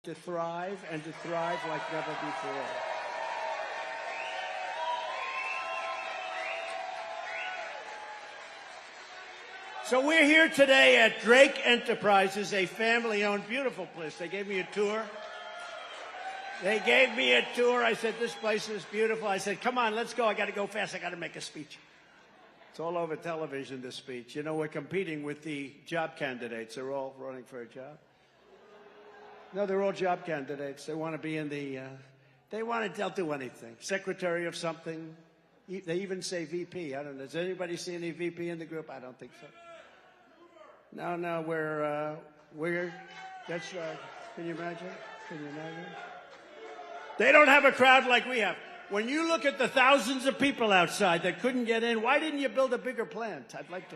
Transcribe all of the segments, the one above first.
to thrive and to thrive like never before. So we're here today at Drake Enterprises, a family-owned, beautiful place. They gave me a tour. I said, this place is beautiful. I said, come on, let's go. I got to go fast. I got to make a speech. It's all over television, this speech. You know, we're competing with the job candidates. They're all running for a job. No, they're all job candidates. They want to be in the, they'll do anything. Secretary of something. They even say VP. I don't know. Does anybody see any VP in the group? I don't think so. No, that's right. Can you imagine? They don't have a crowd like we have. When you look at the thousands of people outside that couldn't get in, why didn't you build a bigger plant? I'd like to.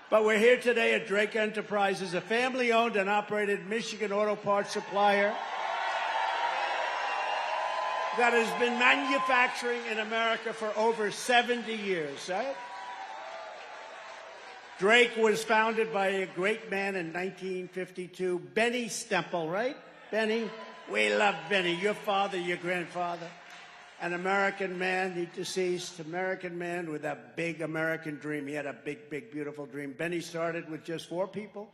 But we're here today at Drake Enterprises, a family-owned and operated Michigan auto parts supplier that has been manufacturing in America for over 70 years, right? Drake was founded by a great man in 1952, Benny Stempel, right? Benny, we love Benny. Your father, your grandfather, an American man, he's deceased, American man with a big American dream. He had a big, big, beautiful dream. Benny started with just 4 people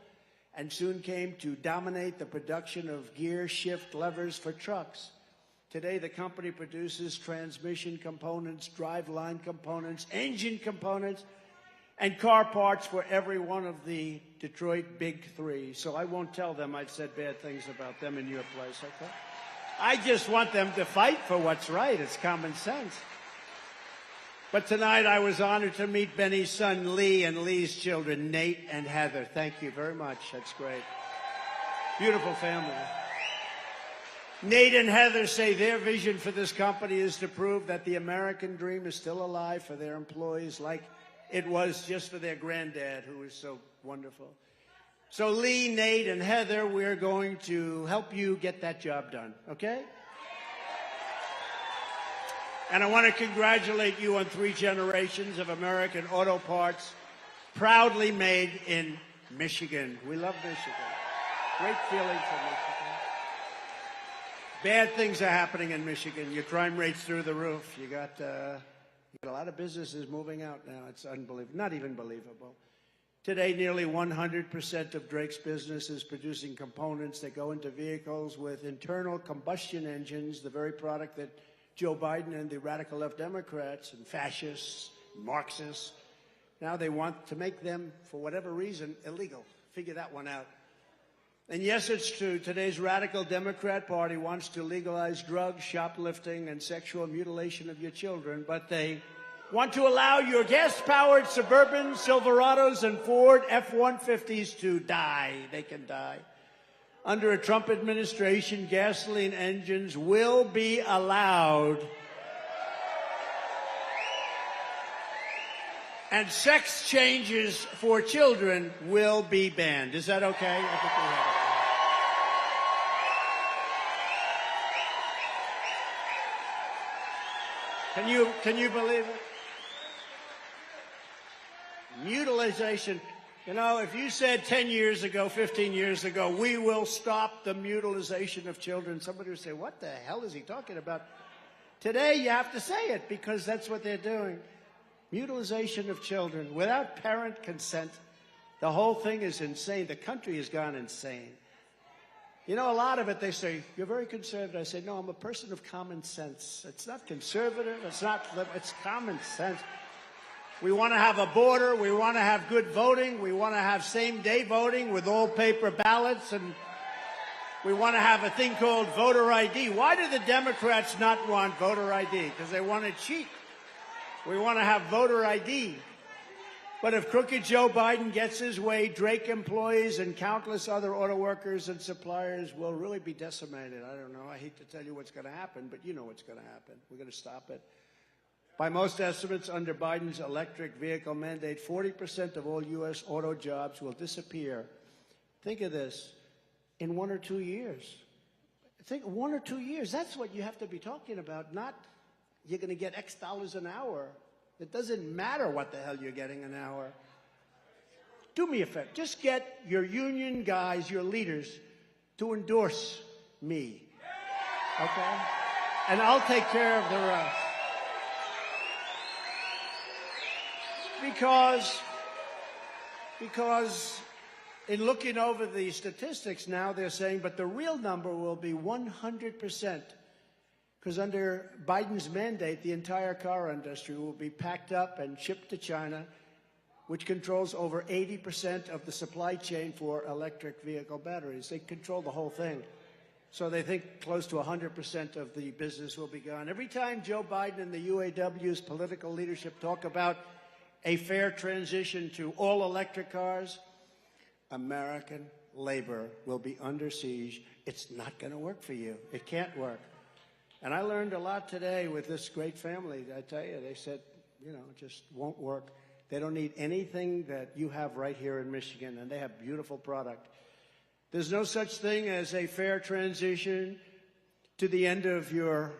and soon came to dominate the production of gear shift levers for trucks. Today, the company produces transmission components, driveline components, engine components, and car parts for every one of the Detroit Big Three. So I won't tell them I've said bad things about them in your place, okay? I just want them to fight for what's right. It's common sense. But tonight I was honored to meet Benny's son, Lee, and Lee's children, Nate and Heather. Thank you very much. That's great. Beautiful family. Nate and Heather say their vision for this company is to prove that the American dream is still alive for their employees, like it was just for their granddad, who was so wonderful. So Lee, Nate, and Heather, we're going to help you get that job done, okay? And I want to congratulate you on 3 generations of American auto parts, proudly made in Michigan. We love Michigan. Great feeling for Michigan. Bad things are happening in Michigan. Your crime rate's through the roof. You got a lot of businesses moving out now. It's unbelievable. Not even believable. Today, nearly 100% of Drake's business is producing components that go into vehicles with internal combustion engines, the very product that Joe Biden and the radical left Democrats and fascists, Marxists, now they want to make them, for whatever reason, illegal. Figure that one out. And yes, it's true. Today's radical Democrat Party wants to legalize drugs, shoplifting, and sexual mutilation of your children, but they want to allow your gas-powered Suburban, Silverados, and Ford F-150s to die. They can die. Under a Trump administration, gasoline engines will be allowed. And sex changes for children will be banned. Is that okay? I think we have it. Can you believe it? Mutilization. You know, if you said 10 years ago, 15 years ago, we will stop the mutilization of children, somebody would say, what the hell is he talking about? Today, you have to say it because that's what they're doing. Mutilization of children without parent consent. The whole thing is insane. The country has gone insane. You know, a lot of it, they say, you're very conservative. I say, no, I'm a person of common sense. It's not conservative. It's not, it's common sense. We want to have a border. We want to have good voting. We want to have same-day voting with all paper ballots. And we want to have a thing called voter ID. Why do the Democrats not want voter ID? Because they want to cheat. We want to have voter ID. But if crooked Joe Biden gets his way, Drake employees and countless other auto workers and suppliers will really be decimated. I don't know. I hate to tell you what's going to happen, but you know what's going to happen. We're going to stop it. By most estimates, under Biden's electric vehicle mandate, 40% of all U.S. auto jobs will disappear. Think of this, in 1 or 2 years. Think 1 or 2 years. That's what you have to be talking about, not you're going to get X dollars an hour. It doesn't matter what the hell you're getting an hour. Do me a favor. Just get your union guys, your leaders, to endorse me. Okay? And I'll take care of the rest. Because in looking over the statistics now, they're saying, but the real number will be 100%. Because under Biden's mandate, the entire car industry will be packed up and shipped to China, which controls over 80% of the supply chain for electric vehicle batteries. They control the whole thing. So they think close to 100% of the business will be gone. Every time Joe Biden and the UAW's political leadership talk about a fair transition to all electric cars, American labor will be under siege. It's not going to work for you. It can't work. And I learned a lot today with this great family. I tell you, they said, you know, it just won't work. They don't need anything that you have right here in Michigan, and they have beautiful product. There's no such thing as a fair transition to the end of your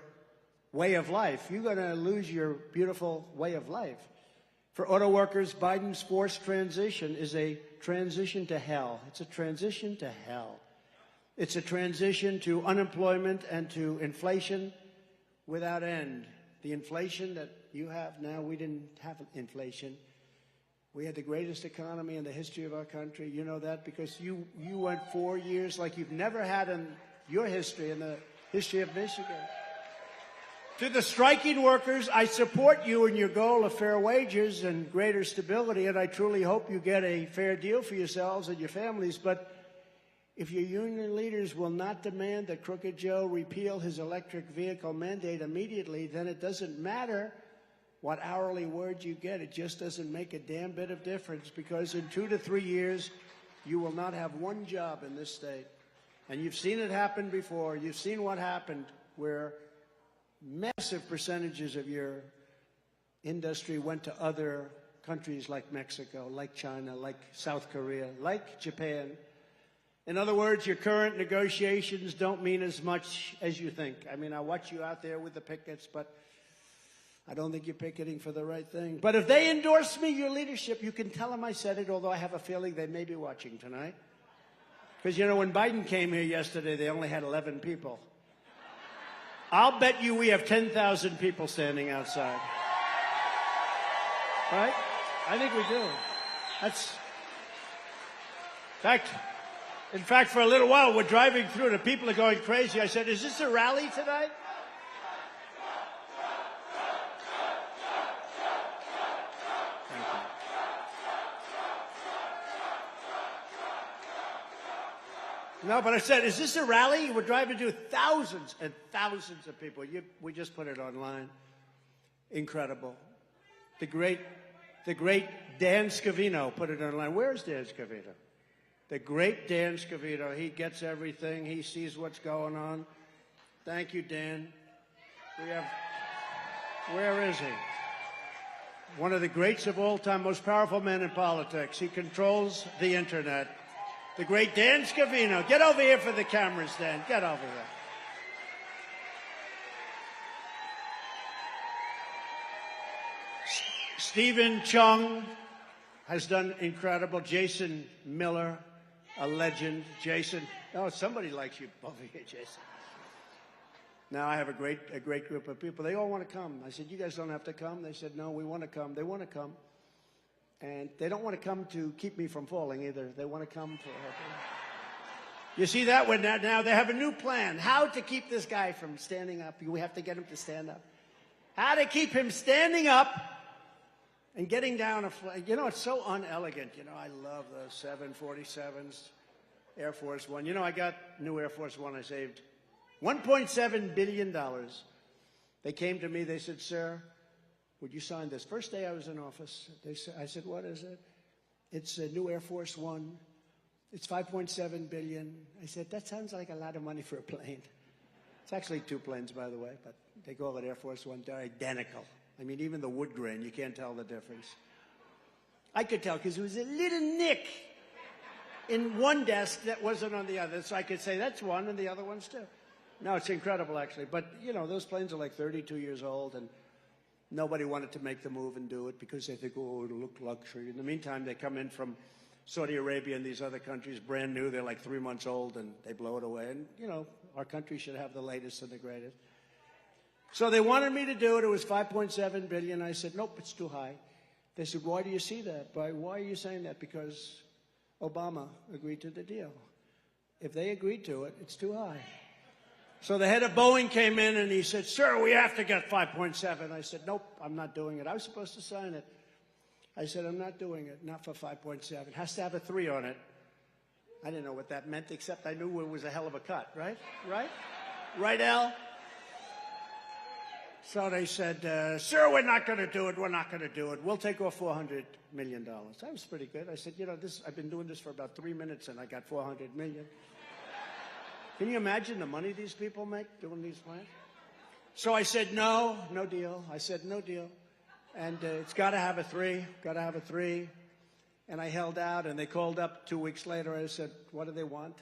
way of life. You're going to lose your beautiful way of life. For auto workers, Biden's forced transition is a transition to hell. It's a transition to hell. It's a transition to unemployment and to inflation without end. The inflation that you have now, we didn't have inflation. We had the greatest economy in the history of our country. You know that because you went 4 years like you've never had in your history, in the history of Michigan. To the striking workers, I support you in your goal of fair wages and greater stability, and I truly hope you get a fair deal for yourselves and your families. But if your union leaders will not demand that Crooked Joe repeal his electric vehicle mandate immediately, then it doesn't matter what hourly wage you get. It just doesn't make a damn bit of difference, because in 2 to 3 years, you will not have one job in this state. And you've seen it happen before. You've seen what happened where massive percentages of your industry went to other countries like Mexico, like China, like South Korea, like Japan. In other words, your current negotiations don't mean as much as you think. I mean, I watch you out there with the pickets, but I don't think you're picketing for the right thing. But if they endorse me, your leadership, you can tell them I said it, although I have a feeling they may be watching tonight. Because, you know, when Biden came here yesterday, they only had 11 people. I'll bet you we have 10,000 people standing outside. Right? I think we do. That's... In fact, for a little while, we're driving through, the people are going crazy. I said, is this a rally tonight? Thank you. No, but I said, is this a rally? We're driving through thousands and thousands of people. We just put it online. Incredible. The great Dan Scavino put it online. Where's Dan Scavino? The great Dan Scavino. He gets everything. He sees what's going on. Thank you, Dan. Where is he? One of the greats of all time, most powerful men in politics. He controls the internet. The great Dan Scavino. Get over here for the cameras, Dan. Get over there. Stephen Chung has done incredible. Jason Miller, a legend. Jason, oh, somebody likes you over here, Jason. Now I have a great group of people. They all want to come. I said, you guys don't have to come. They said, no, we want to come. They want to come. And they don't want to come to keep me from falling either. They want to come for helping. You see that one now? They have a new plan. How to keep this guy from standing up. We have to get him to stand up. How to keep him standing up and getting down a flight. You know, it's so unelegant. You know, I love those 747s, Air Force One. You know, I got new Air Force One. I saved $1.7 billion. They came to me. They said, sir, would you sign this? First day I was in office, I said, what is it? It's a new Air Force One. It's $5.7 billion. I said, that sounds like a lot of money for a plane. It's actually 2 planes, by the way, but they call it Air Force One. They're identical. I mean, even the wood grain, you can't tell the difference. I could tell because there was a little nick in one desk that wasn't on the other. So I could say, that's one, and the other one's too. No, it's incredible, actually. But, you know, those planes are like 32 years old, and nobody wanted to make the move and do it because they think, oh, it'll look luxury. In the meantime, they come in from Saudi Arabia and these other countries, brand new. They're like 3 months old, and they blow it away. And, you know, our country should have the latest and the greatest. So they wanted me to do it. It was $5.7 billion. I said, nope, it's too high. They said, why do you see that? Why are you saying that? Because Obama agreed to the deal. If they agreed to it, it's too high. So the head of Boeing came in and he said, sir, we have to get 5.7. I said, nope, I'm not doing it. I was supposed to sign it. I said, I'm not doing it, not for 5.7. It has to have a 3 on it. I didn't know what that meant, except I knew it was a hell of a cut, right? Right? Right, Al? So they said, sir, we're not going to do it. We're not going to do it. We'll take off $400 million. That was pretty good. I said, you know, I've been doing this for about 3 minutes, and I got $400 million. Can you imagine the money these people make doing these plans? So I said, no deal. I said, no deal. And it's got to have a 3, got to have a 3. And I held out, and they called up 2 weeks later. I said, what do they want?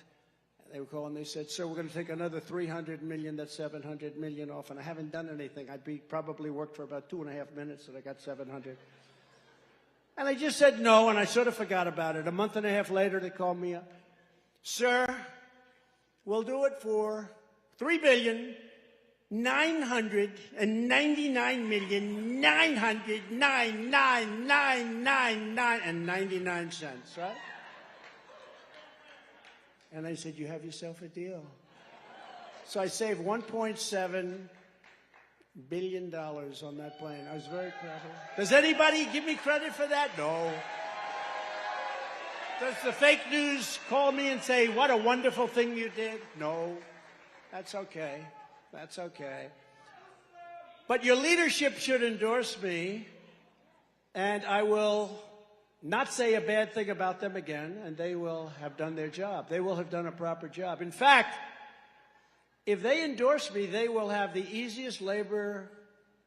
And they were calling. They said, sir, we're going to take another $300 million, that's $700 million off. And I haven't done anything. Probably worked for about 2.5 minutes, and I got 700. And I just said no, and I sort of forgot about it. A month and a half later, they called me up. Sir, we'll do it for $3,999,999,999.99, right? And I said, you have yourself a deal. So I saved $1.7 billion on that plane. I was very proud of it. Does anybody give me credit for that? No. Does the fake news call me and say, what a wonderful thing you did? No. That's okay. That's okay. But your leadership should endorse me, and I will not say a bad thing about them again, and they will have done their job. They will have done a proper job. In fact, if they endorse me, they will have the easiest labor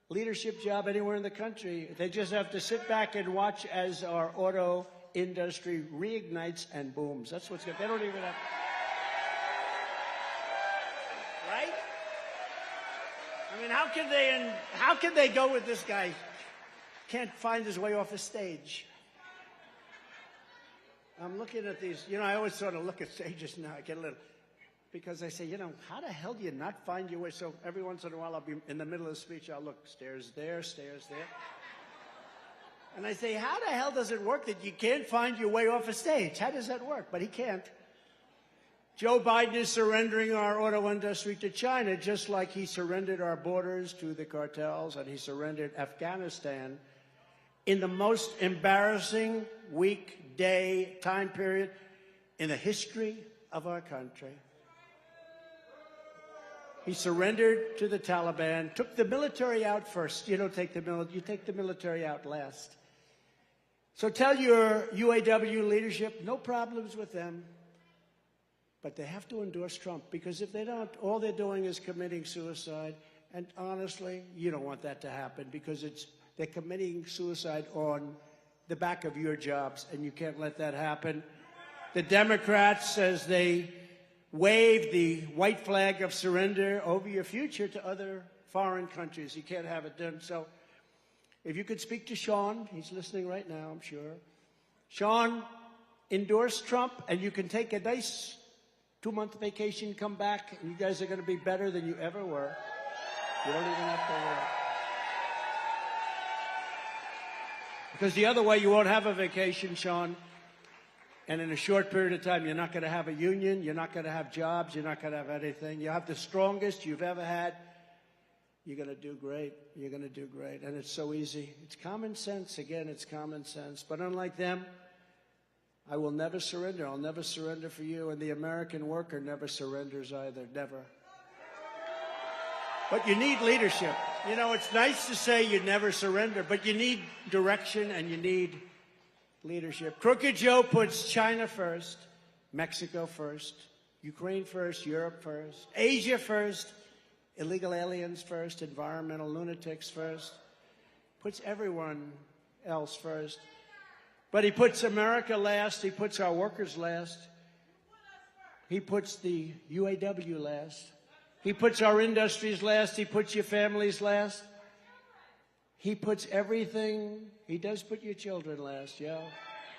leadership job anywhere in the country. They just have to sit back and watch as our auto industry reignites and booms. That's what's good. They don't even have... Right? I mean, how can they go with this guy? Can't find his way off a stage. I'm looking at these, you know, I always sort of look at stages now. I get a little, because I say, you know, how the hell do you not find your way? So every once in a while, I'll be in the middle of the speech, I'll look, stairs there, stairs there. And I say, how the hell does it work that you can't find your way off a stage? How does that work? But he can't. Joe Biden is surrendering our auto industry to China, just like he surrendered our borders to the cartels and he surrendered Afghanistan in the most embarrassing weekday time period in the history of our country. He surrendered to the Taliban, took the military out first. You don't take the military, you take the military out last. So tell your UAW leadership, no problems with them. But they have to endorse Trump, because if they don't, all they're doing is committing suicide. And honestly, you don't want that to happen, because they're committing suicide on the back of your jobs, and you can't let that happen. The Democrats, as they wave the white flag of surrender over your future to other foreign countries, you can't have it done. So if you could speak to Sean, he's listening right now, I'm sure. Sean, endorse Trump, and you can take a nice 2-month vacation, come back, and you guys are going to be better than you ever were. You don't even have to worry. Because the other way, you won't have a vacation, Sean. And in a short period of time, you're not going to have a union. You're not going to have jobs. You're not going to have anything. You have the strongest you've ever had. You're going to do great. You're going to do great. And it's so easy. It's common sense. Again, it's common sense. But unlike them, I will never surrender. I'll never surrender for you. And the American worker never surrenders either. Never. But you need leadership. You know, it's nice to say you never surrender, but you need direction and you need leadership. Crooked Joe puts China first, Mexico first, Ukraine first, Europe first, Asia first, illegal aliens first, environmental lunatics first, puts everyone else first. But he puts America last, he puts our workers last, he puts the UAW last. He puts our industries last. He puts your families last. He puts everything. He does put your children last, yeah.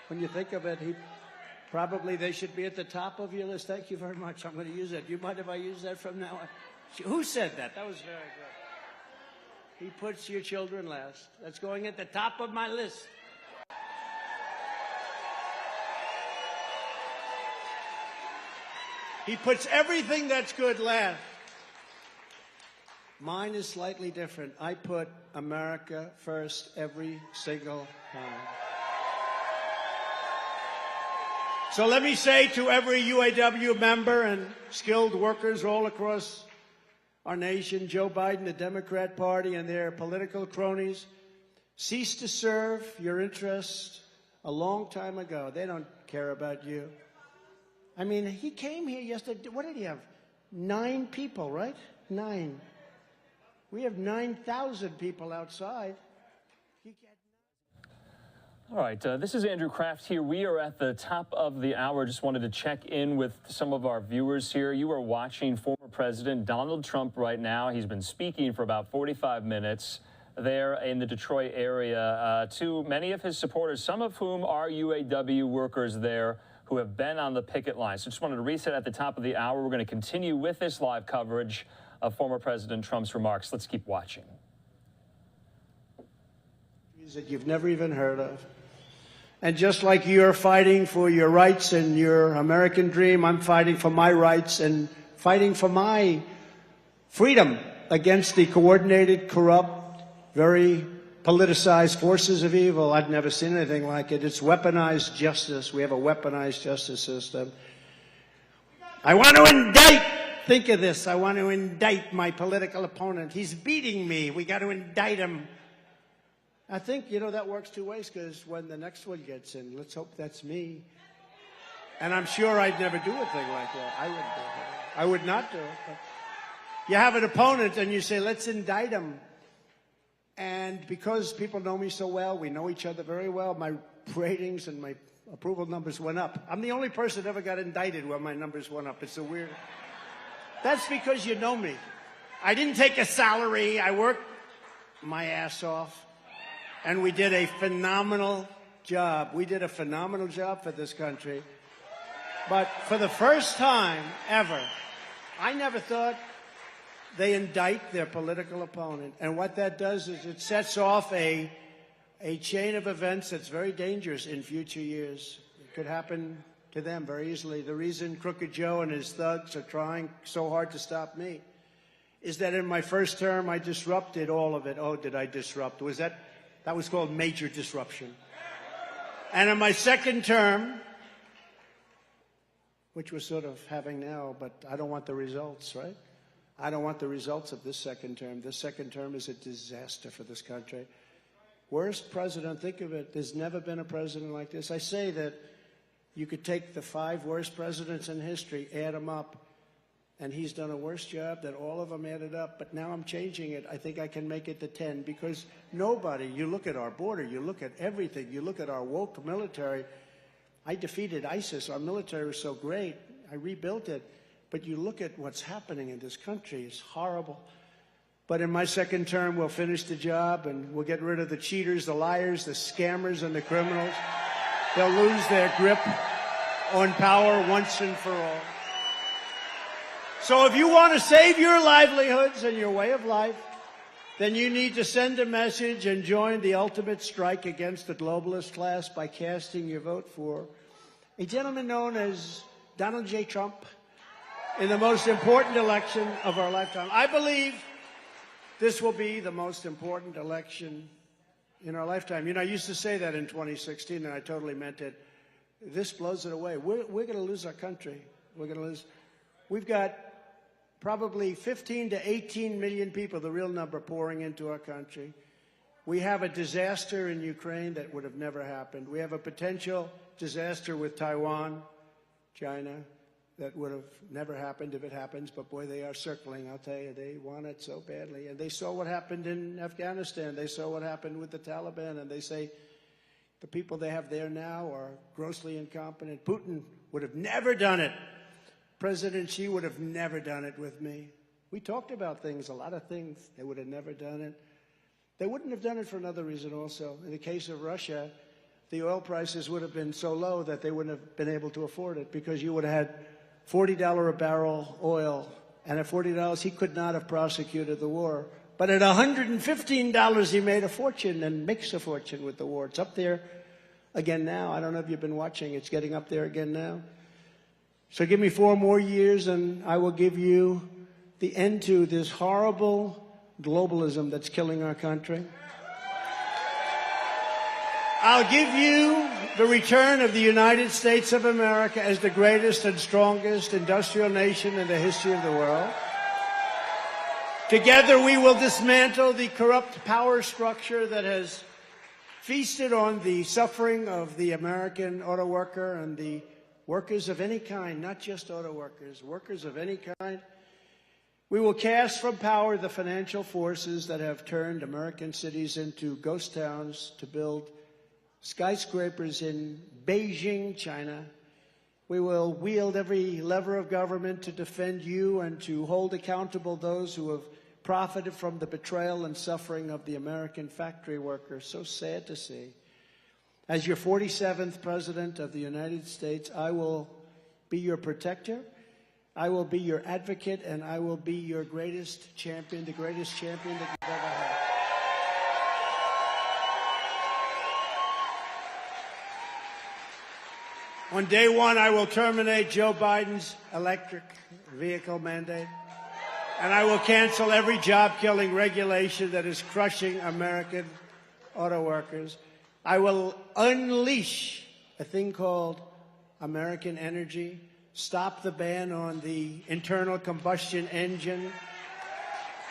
When you think of it, Probably they should be at the top of your list. Thank you very much. I'm going to use it. Do you mind if I use that from now on? Who said that? That was very good. He puts your children last. That's going at the top of my list. He puts everything that's good last. Mine is slightly different. I put America first every single time. So let me say to every UAW member and skilled workers all across our nation, Joe Biden, the Democrat Party, and their political cronies, cease to serve your interests a long time ago. They don't care about you. I mean, he came here yesterday. What did he have? 9 people, right? 9. We have 9,000 people outside. All right, this is Andrew Kraft here. We are at the top of the hour. Just wanted to check in with some of our viewers here. You are watching former President Donald Trump right now. He's been speaking for about 45 minutes there in the Detroit area to many of his supporters, some of whom are UAW workers there who have been on the picket line. So just wanted to reset at the top of the hour. We're going to continue with this live coverage of former President Trump's remarks. Let's keep watching. That you've never even heard of. And just like you're fighting for your rights and your American dream, I'm fighting for my rights and fighting for my freedom against the coordinated, corrupt, very politicized forces of evil. I've never seen anything like it. It's weaponized justice. We have a weaponized justice system. I want to indict. Think of this. I want to indict my political opponent. He's beating me. We got to indict him. I think, you know, that works 2 ways, because when the next one gets in, let's hope that's me. And I'm sure I'd never do a thing like that. I wouldn't do it. I would not do it. But you have an opponent and you say, let's indict him. And because people know me so well, we know each other very well, my ratings and my approval numbers went up. I'm the only person that ever got indicted where my numbers went up. It's a weird... That's because you know me. I didn't take a salary. I worked my ass off. And we did a phenomenal job. We did a phenomenal job for this country. But for the first time ever, I never thought they indict their political opponent. And what that does is it sets off a chain of events that's very dangerous in future years. It could happen to them very easily. The reason Crooked Joe and his thugs are trying so hard to stop me is that in my first term, I disrupted all of it. Oh, did I disrupt? That was called major disruption. And in my second term, which we're sort of having now, but I don't want the results, right? I don't want the results of this second term. This second term is a disaster for this country. Worst president, think of it. There's never been a president like this. I say that you could take the 5 worst presidents in history, add them up, and he's done a worse job than all of them added up. But now I'm changing it. I think I can make it to 10, because nobody, you look at our border, you look at everything, you look at our woke military. I defeated ISIS. Our military was so great. I rebuilt it. But you look at what's happening in this country, it's horrible. But in my second term, we'll finish the job, and we'll get rid of the cheaters, the liars, the scammers, and the criminals. They'll lose their grip on power once and for all. So if you want to save your livelihoods and your way of life, then you need to send a message and join the ultimate strike against the globalist class by casting your vote for a gentleman known as Donald J. Trump in the most important election of our lifetime. I believe this will be the most important election in our lifetime. You know, I used to say that in 2016, and I totally meant it. This blows it away. We're going to lose our country. We're going to lose. We've got probably 15 to 18 million people, the real number, pouring into our country. We have a disaster in Ukraine that would have never happened. We have a potential disaster with Taiwan, China, that would have never happened if it happens. But boy, they are circling. I'll tell you, they want it so badly. And they saw what happened in Afghanistan. They saw what happened with the Taliban. And they say the people they have there now are grossly incompetent. Putin would have never done it. President Xi would have never done it with me. We talked about things, a lot of things. They would have never done it. They wouldn't have done it for another reason also. In the case of Russia, the oil prices would have been so low that they wouldn't have been able to afford it, because you would have had $40 a barrel oil, and at $40 he could not have prosecuted the war. But at $115 he made a fortune and makes a fortune with the war. It's up there again now. I don't know if you've been watching. It's getting up there again now. So give me 4 more years and I will give you the end to this horrible globalism that's killing our country. I'll give you the return of the United States of America as the greatest and strongest industrial nation in the history of the world. Together we will dismantle the corrupt power structure that has feasted on the suffering of the American auto worker and the workers of any kind, not just auto workers, workers of any kind. We will cast from power the financial forces that have turned American cities into ghost towns to build skyscrapers in Beijing, China. We will wield every lever of government to defend you and to hold accountable those who have profited from the betrayal and suffering of the American factory workers. So sad to see. As your 47th President of the United States, I will be your protector, I will be your advocate, and I will be your greatest champion, the greatest champion that you've ever had. On day one, I will terminate Joe Biden's electric vehicle mandate, and I will cancel every job-killing regulation that is crushing American auto workers. I will unleash a thing called American energy, stop the ban on the internal combustion engine,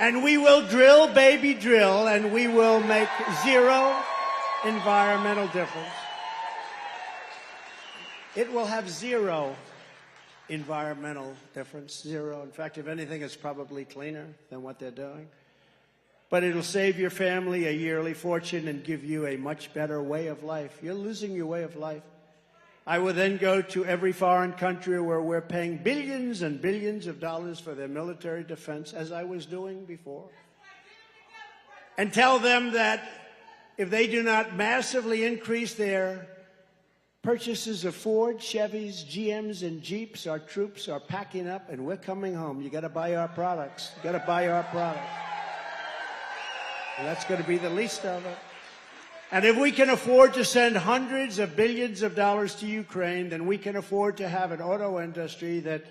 and we will drill, baby, drill, and we will make zero environmental difference. It will have zero environmental difference, zero. In fact, if anything, it's probably cleaner than what they're doing. But it'll save your family a yearly fortune and give you a much better way of life. You're losing your way of life. I will then go to every foreign country where we're paying billions and billions of dollars for their military defense, as I was doing before, and tell them that if they do not massively increase their purchases of Ford, Chevys, GMs, and Jeeps, our troops are packing up and we're coming home. You got to buy our products. You got to buy our products. And that's going to be the least of it. And if we can afford to send hundreds of billions of dollars to Ukraine, then we can afford to have an auto industry that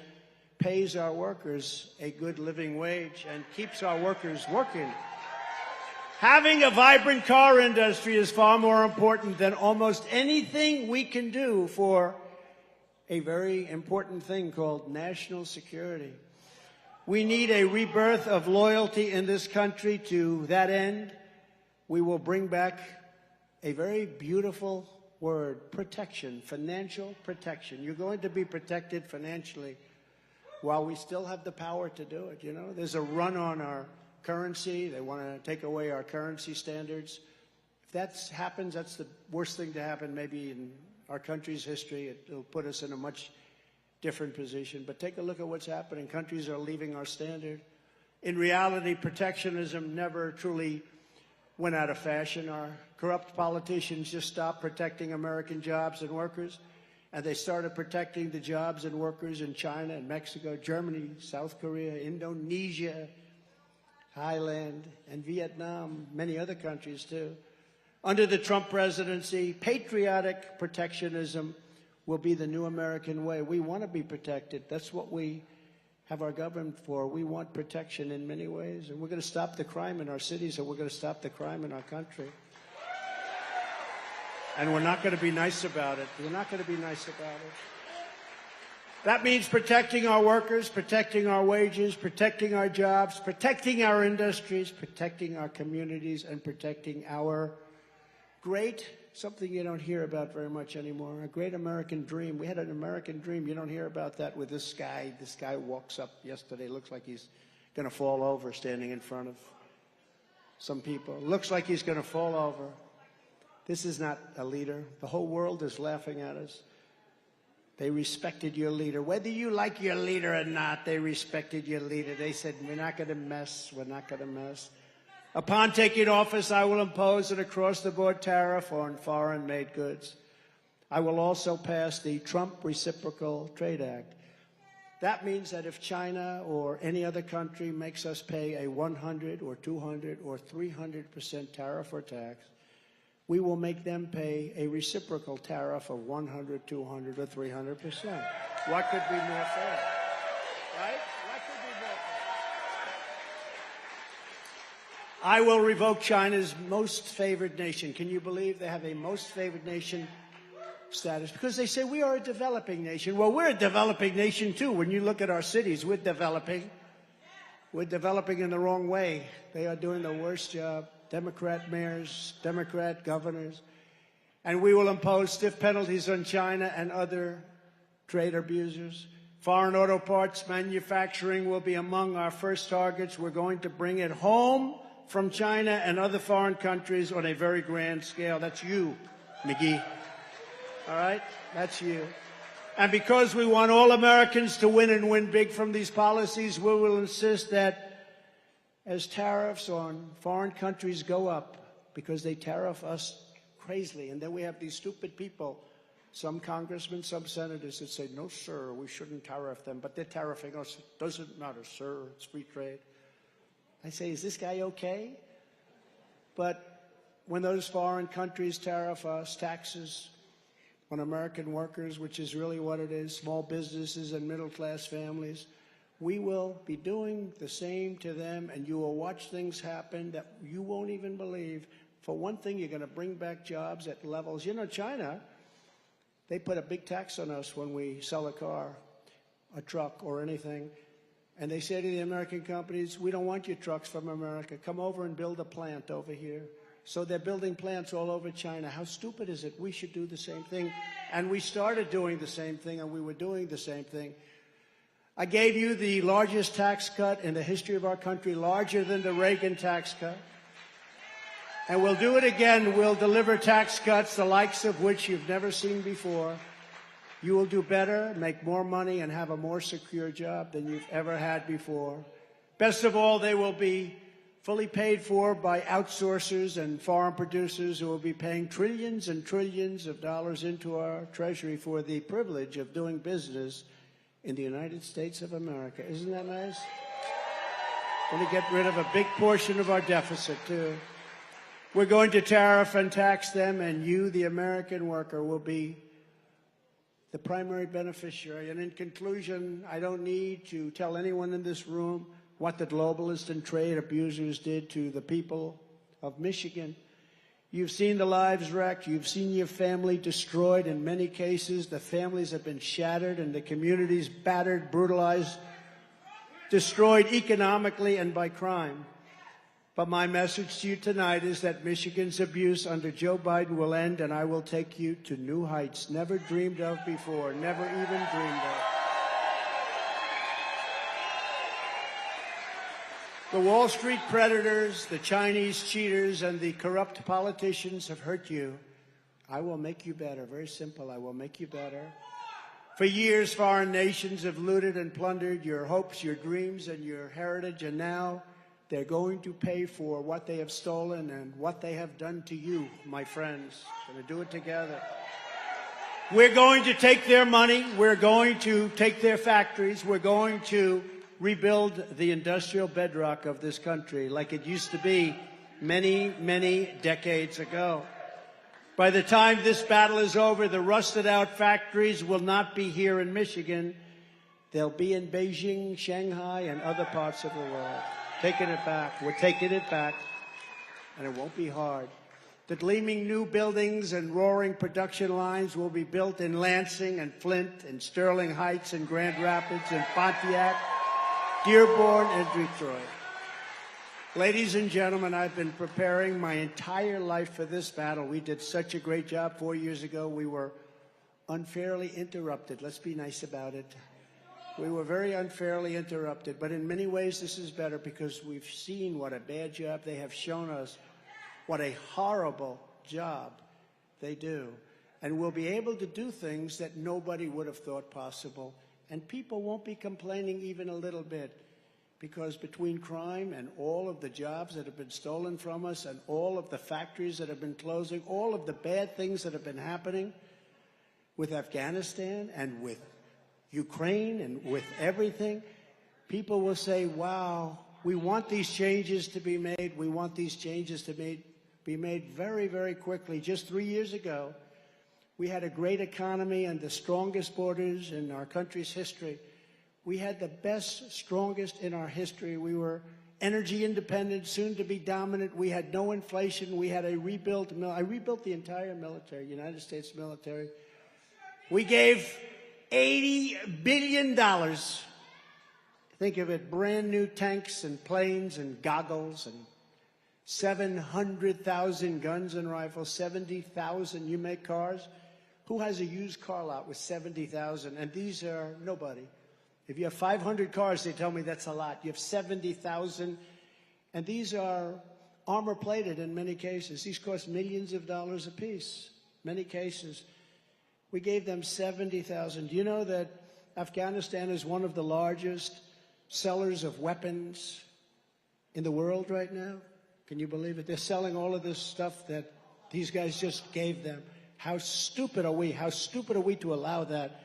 pays our workers a good living wage and keeps our workers working. Having a vibrant car industry is far more important than almost anything we can do for a very important thing called national security. We need a rebirth of loyalty in this country. To that end, we will bring back a very beautiful word, protection, financial protection. You're going to be protected financially while we still have the power to do it. You know, there's a run on our currency. They want to take away our currency standards. If that happens, that's the worst thing to happen maybe in our country's history. It'll put us in a much different position. But take a look at what's happening. Countries are leaving our standard. In reality, protectionism never truly went out of fashion. Our corrupt politicians just stopped protecting American jobs and workers, and they started protecting the jobs and workers in China and Mexico, Germany, South Korea, Indonesia, Thailand, and Vietnam, many other countries too. Under the Trump presidency, patriotic protectionism will be the new American way. We want to be protected. That's what we have our government for. We want protection in many ways, and we're going to stop the crime in our cities, and we're going to stop the crime in our country. And we're not going to be nice about it. We're not going to be nice about it. That means protecting our workers, protecting our wages, protecting our jobs, protecting our industries, protecting our communities, and protecting our great, something you don't hear about very much anymore, a great American dream. We had an American dream. You don't hear about that with this guy. This guy walks up yesterday, looks like he's going to fall over standing in front of some people. Looks like he's going to fall over. This is not a leader. The whole world is laughing at us. They respected your leader. Whether you like your leader or not, they respected your leader. They said, we're not going to mess. We're not going to mess. Upon taking office, I will impose an across-the-board tariff on foreign-made goods. I will also pass the Trump Reciprocal Trade Act. That means that if China or any other country makes us pay a 100 or 200 or 300% tariff or tax, we will make them pay a reciprocal tariff of 100, 200, or 300%. What could be more fair? Right? What could be more fair? I will revoke China's most favored nation. Can you believe they have a most favored nation status? Because they say we are a developing nation. Well, we're a developing nation, too. When you look at our cities, we're developing. We're developing in the wrong way. They are doing the worst job. Democrat mayors, Democrat governors. And we will impose stiff penalties on China and other trade abusers. Foreign auto parts manufacturing will be among our first targets. We're going to bring it home from China and other foreign countries on a very grand scale. That's you, McGee. All right? That's you. And because we want all Americans to win and win big from these policies, we will insist that as tariffs on foreign countries go up, because they tariff us crazily, and then we have these stupid people, some congressmen, some senators, that say, no, sir, we shouldn't tariff them, but they're tariffing us. It doesn't matter, sir, it's free trade. I say, is this guy okay? But when those foreign countries tariff us, taxes on American workers, which is really what it is, small businesses and middle-class families, we will be doing the same to them, and you will watch things happen that you won't even believe. For one thing, you're going to bring back jobs at levels. You know, China, they put a big tax on us when we sell a car, a truck, or anything. And they say to the American companies, we don't want your trucks from America. Come over and build a plant over here. So they're building plants all over China. How stupid is it? We should do the same thing. And we started doing the same thing, and we were doing the same thing. I gave you the largest tax cut in the history of our country, larger than the Reagan tax cut. And we'll do it again. We'll deliver tax cuts, the likes of which you've never seen before. You will do better, make more money, and have a more secure job than you've ever had before. Best of all, they will be fully paid for by outsourcers and foreign producers who will be paying trillions and trillions of dollars into our treasury for the privilege of doing business in the United States of America. Isn't that nice? Going to get rid of a big portion of our deficit, too. We're going to tariff and tax them, and you, the American worker, will be the primary beneficiary. And in conclusion, I don't need to tell anyone in this room what the globalists and trade abusers did to the people of Michigan. You've seen the lives wrecked. You've seen your family destroyed. In many cases, the families have been shattered and the communities battered, brutalized, destroyed economically and by crime. But my message to you tonight is that Michigan's abuse under Joe Biden will end, and I will take you to new heights never dreamed of before, never even dreamed of. The Wall Street predators, the Chinese cheaters, and the corrupt politicians have hurt you. I will make you better. Very simple. I will make you better. For years, foreign nations have looted and plundered your hopes, your dreams, and your heritage, and now they're going to pay for what they have stolen and what they have done to you, my friends. We're going to do it together. We're going to take their money. We're going to take their factories. We're going to rebuild the industrial bedrock of this country like it used to be many, many decades ago. By the time this battle is over, the rusted-out factories will not be here in Michigan. They'll be in Beijing, Shanghai, and other parts of the world. Taking it back. We're taking it back, and it won't be hard. The gleaming new buildings and roaring production lines will be built in Lansing and Flint and Sterling Heights and Grand Rapids and Pontiac, Dearborn, and Detroit. Ladies and gentlemen, I've been preparing my entire life for this battle. We did such a great job 4 years ago. We were unfairly interrupted. Let's be nice about it. We were very unfairly interrupted, but in many ways this is better because we've seen what a bad job they have shown us, what a horrible job they do. And we'll be able to do things that nobody would have thought possible. And people won't be complaining even a little bit, because between crime and all of the jobs that have been stolen from us and all of the factories that have been closing, all of the bad things that have been happening, with Afghanistan and with Ukraine and with everything, people will say, wow, we want these changes to be made. We want these changes to be made very, very quickly. Just 3 years ago, we had a great economy and the strongest borders in our country's history. We had the best, strongest in our history. We were energy independent, soon to be dominant. We had no inflation. We had a rebuilt I rebuilt the entire military, United States military. We gave $80 billion. Think of it, brand new tanks and planes and goggles and 700,000 guns and rifles, 70,000. You make cars? Who has a used car lot with 70,000? And these are nobody. If you have 500 cars, they tell me that's a lot. You have 70,000. And these are armor plated in many cases. These cost millions of dollars apiece. Many cases. We gave them 70,000. Do you know that Afghanistan is one of the largest sellers of weapons in the world right now? Can you believe it? They're selling all of this stuff that these guys just gave them. How stupid are we? How stupid are we to allow that?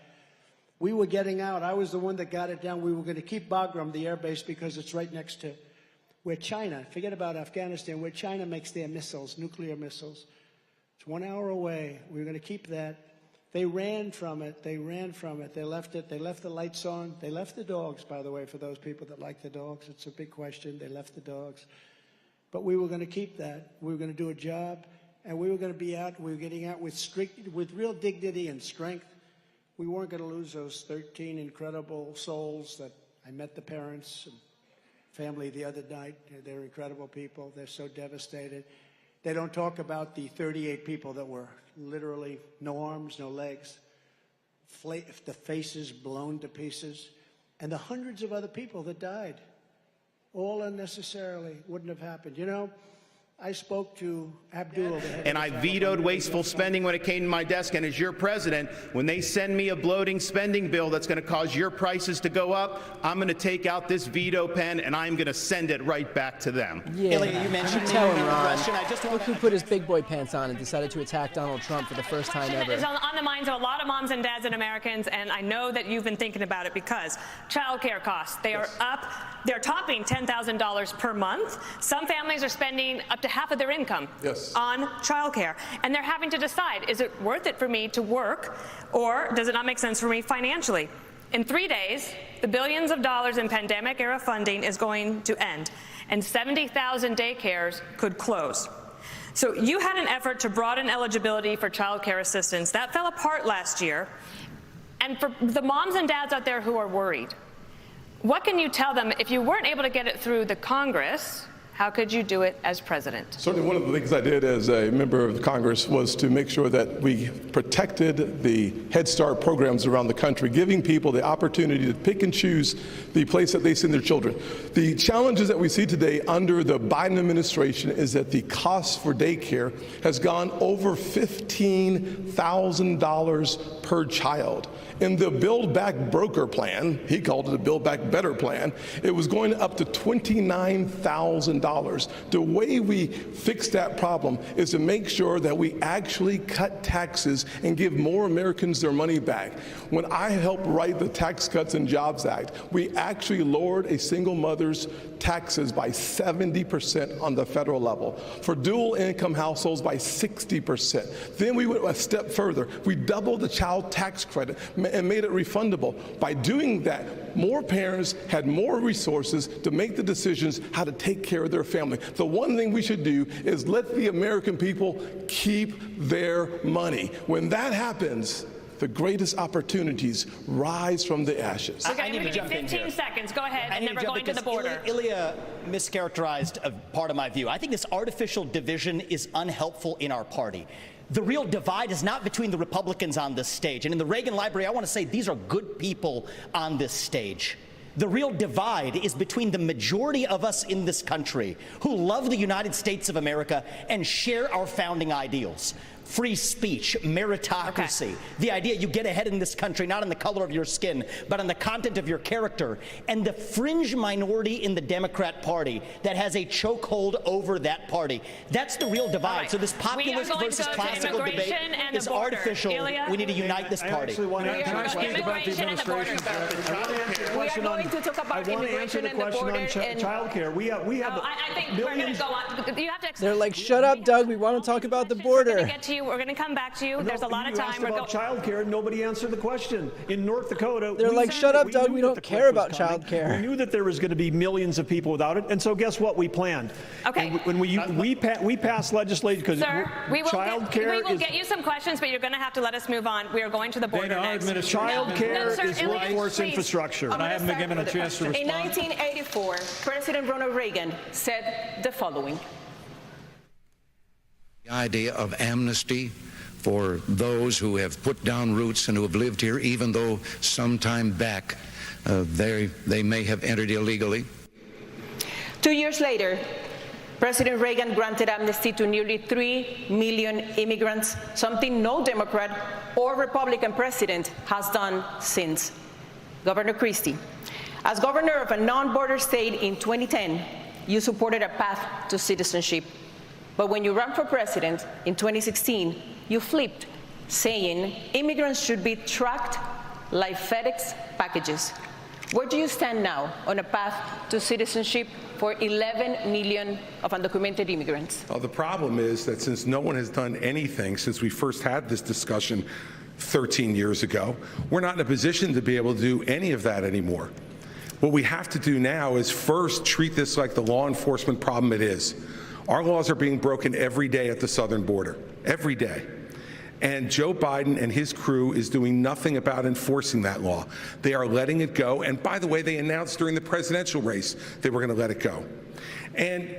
We were getting out. I was the one that got it down. We were going to keep Bagram, the air base, because it's right next to where China, forget about Afghanistan, where China makes their missiles, nuclear missiles. It's 1 hour away. We were going to keep that. They ran from it. They ran from it. They left it. They left the lights on. They left the dogs, by the way, for those people that like the dogs. It's a big question. They left the dogs. But we were going to keep that. We were going to do a job, and we were going to be out. We were getting out with real dignity and strength. We weren't going to lose those 13 incredible souls that I met the parents and family the other night. They're incredible people. They're so devastated. They don't talk about the 38 people that were literally no arms, no legs, the faces blown to pieces, and the hundreds of other people that died, all unnecessarily. Wouldn't have happened. You know, I spoke to Abdul. And I vetoed wasteful spending when it came to my desk. And as your president, when they send me a bloating spending bill that's going to cause your prices to go up, I'm going to take out this veto pen and I'm going to send it right back to them. Yeah, Ilya, you mentioned tell him, Ron. Look who put his big boy pants on and decided to attack Donald Trump for the first time ever. It's on the minds of a lot of moms and dads and Americans, and I know that you've been thinking about it because child care costs, they are up. They're topping $10,000 per month. Some families are spending up to half of their income on childcare, and they're having to decide, is it worth it for me to work, or does it not make sense for me financially? In 3 days, the billions of dollars in pandemic-era funding is going to end, and 70,000 daycares could close. So you had an effort to broaden eligibility for child care assistance. That fell apart last year. And for the moms and dads out there who are worried, what can you tell them if you weren't able to get it through the Congress? How could you do it as president? Certainly one of the things I did as a member of Congress was to make sure that we protected the Head Start programs around the country, giving people the opportunity to pick and choose the place that they send their children. The challenges that we see today under the Biden administration is that the cost for daycare has gone over $15,000 per child. In the Build Back Broker plan, he called it a Build Back Better plan, it was going up to $29,000. The way we fix that problem is to make sure that we actually cut taxes and give more Americans their money back. When I helped write the Tax Cuts and Jobs Act, we actually lowered a single mother's taxes by 70% on the federal level. For dual income households by 60%. Then we went a step further. We doubled the child tax credit and made it refundable. By doing that, more parents had more resources to make the decisions how to take care of their family. The one thing we should do is let the American people keep their money. When that happens, the greatest opportunities rise from the ashes. Okay, I'm going to give you 15 seconds. Go ahead. And then we're going to the border. Ilya mischaracterized a part of my view. I think this artificial division is unhelpful in our party. The real divide is not between the Republicans on this stage. And in the Reagan Library, I want to say these are good people on this stage. The real divide is between the majority of us in this country who love the United States of America and share our founding ideals. free speech, meritocracy, the idea you get ahead in this country not on the color of your skin, but on the content of your character, and the fringe minority in the Democrat Party that has a chokehold over that party. That's the real divide. Right. So this populist versus classical debate is artificial. Ilya? We need to unite this party. Can I speak about the administration? We are going to talk about immigration and the border and child care. We have I think we're going to go on. You have to. They're like, shut up, Doug. We want to talk about the We're going border. to get to you. We're going to come back to you. There's a lot of time. We're about child care. Nobody answered the question. In North Dakota, They're like, shut up, Doug. knew We that don't the care cliff about was coming. child care. We knew that there was going to be millions of people without it, and so guess what? We planned. Okay. And when we passed legislation because Sir, we will is get you some questions, but you're going to have to let us move on. We are going to the border next. child care sir, is Ilya, workforce please. infrastructure. I'm I haven't been gonna given a start chance to with the respond. question. In 1984, President Ronald Reagan said the following. The idea of amnesty for those who have put down roots and who have lived here, even though some time back they may have entered illegally. 2 years later, President Reagan granted amnesty to nearly 3 million immigrants, something no Democrat or Republican president has done since. Governor Christie, as governor of a non-border state in 2010, you supported a path to citizenship. But when you ran for president in 2016, you flipped, saying immigrants should be tracked like FedEx packages. Where do you stand now on a path to citizenship for 11 million of undocumented immigrants? Well, the problem is that since no one has done anything since we first had this discussion 13 years ago, we're not in a position to be able to do any of that anymore. What we have to do now is first treat this like the law enforcement problem it is. Our laws are being broken every day at the southern border, every day. And Joe Biden and his crew is doing nothing about enforcing that law. They are letting it go. And by the way, they announced during the presidential race they were going to let it go. And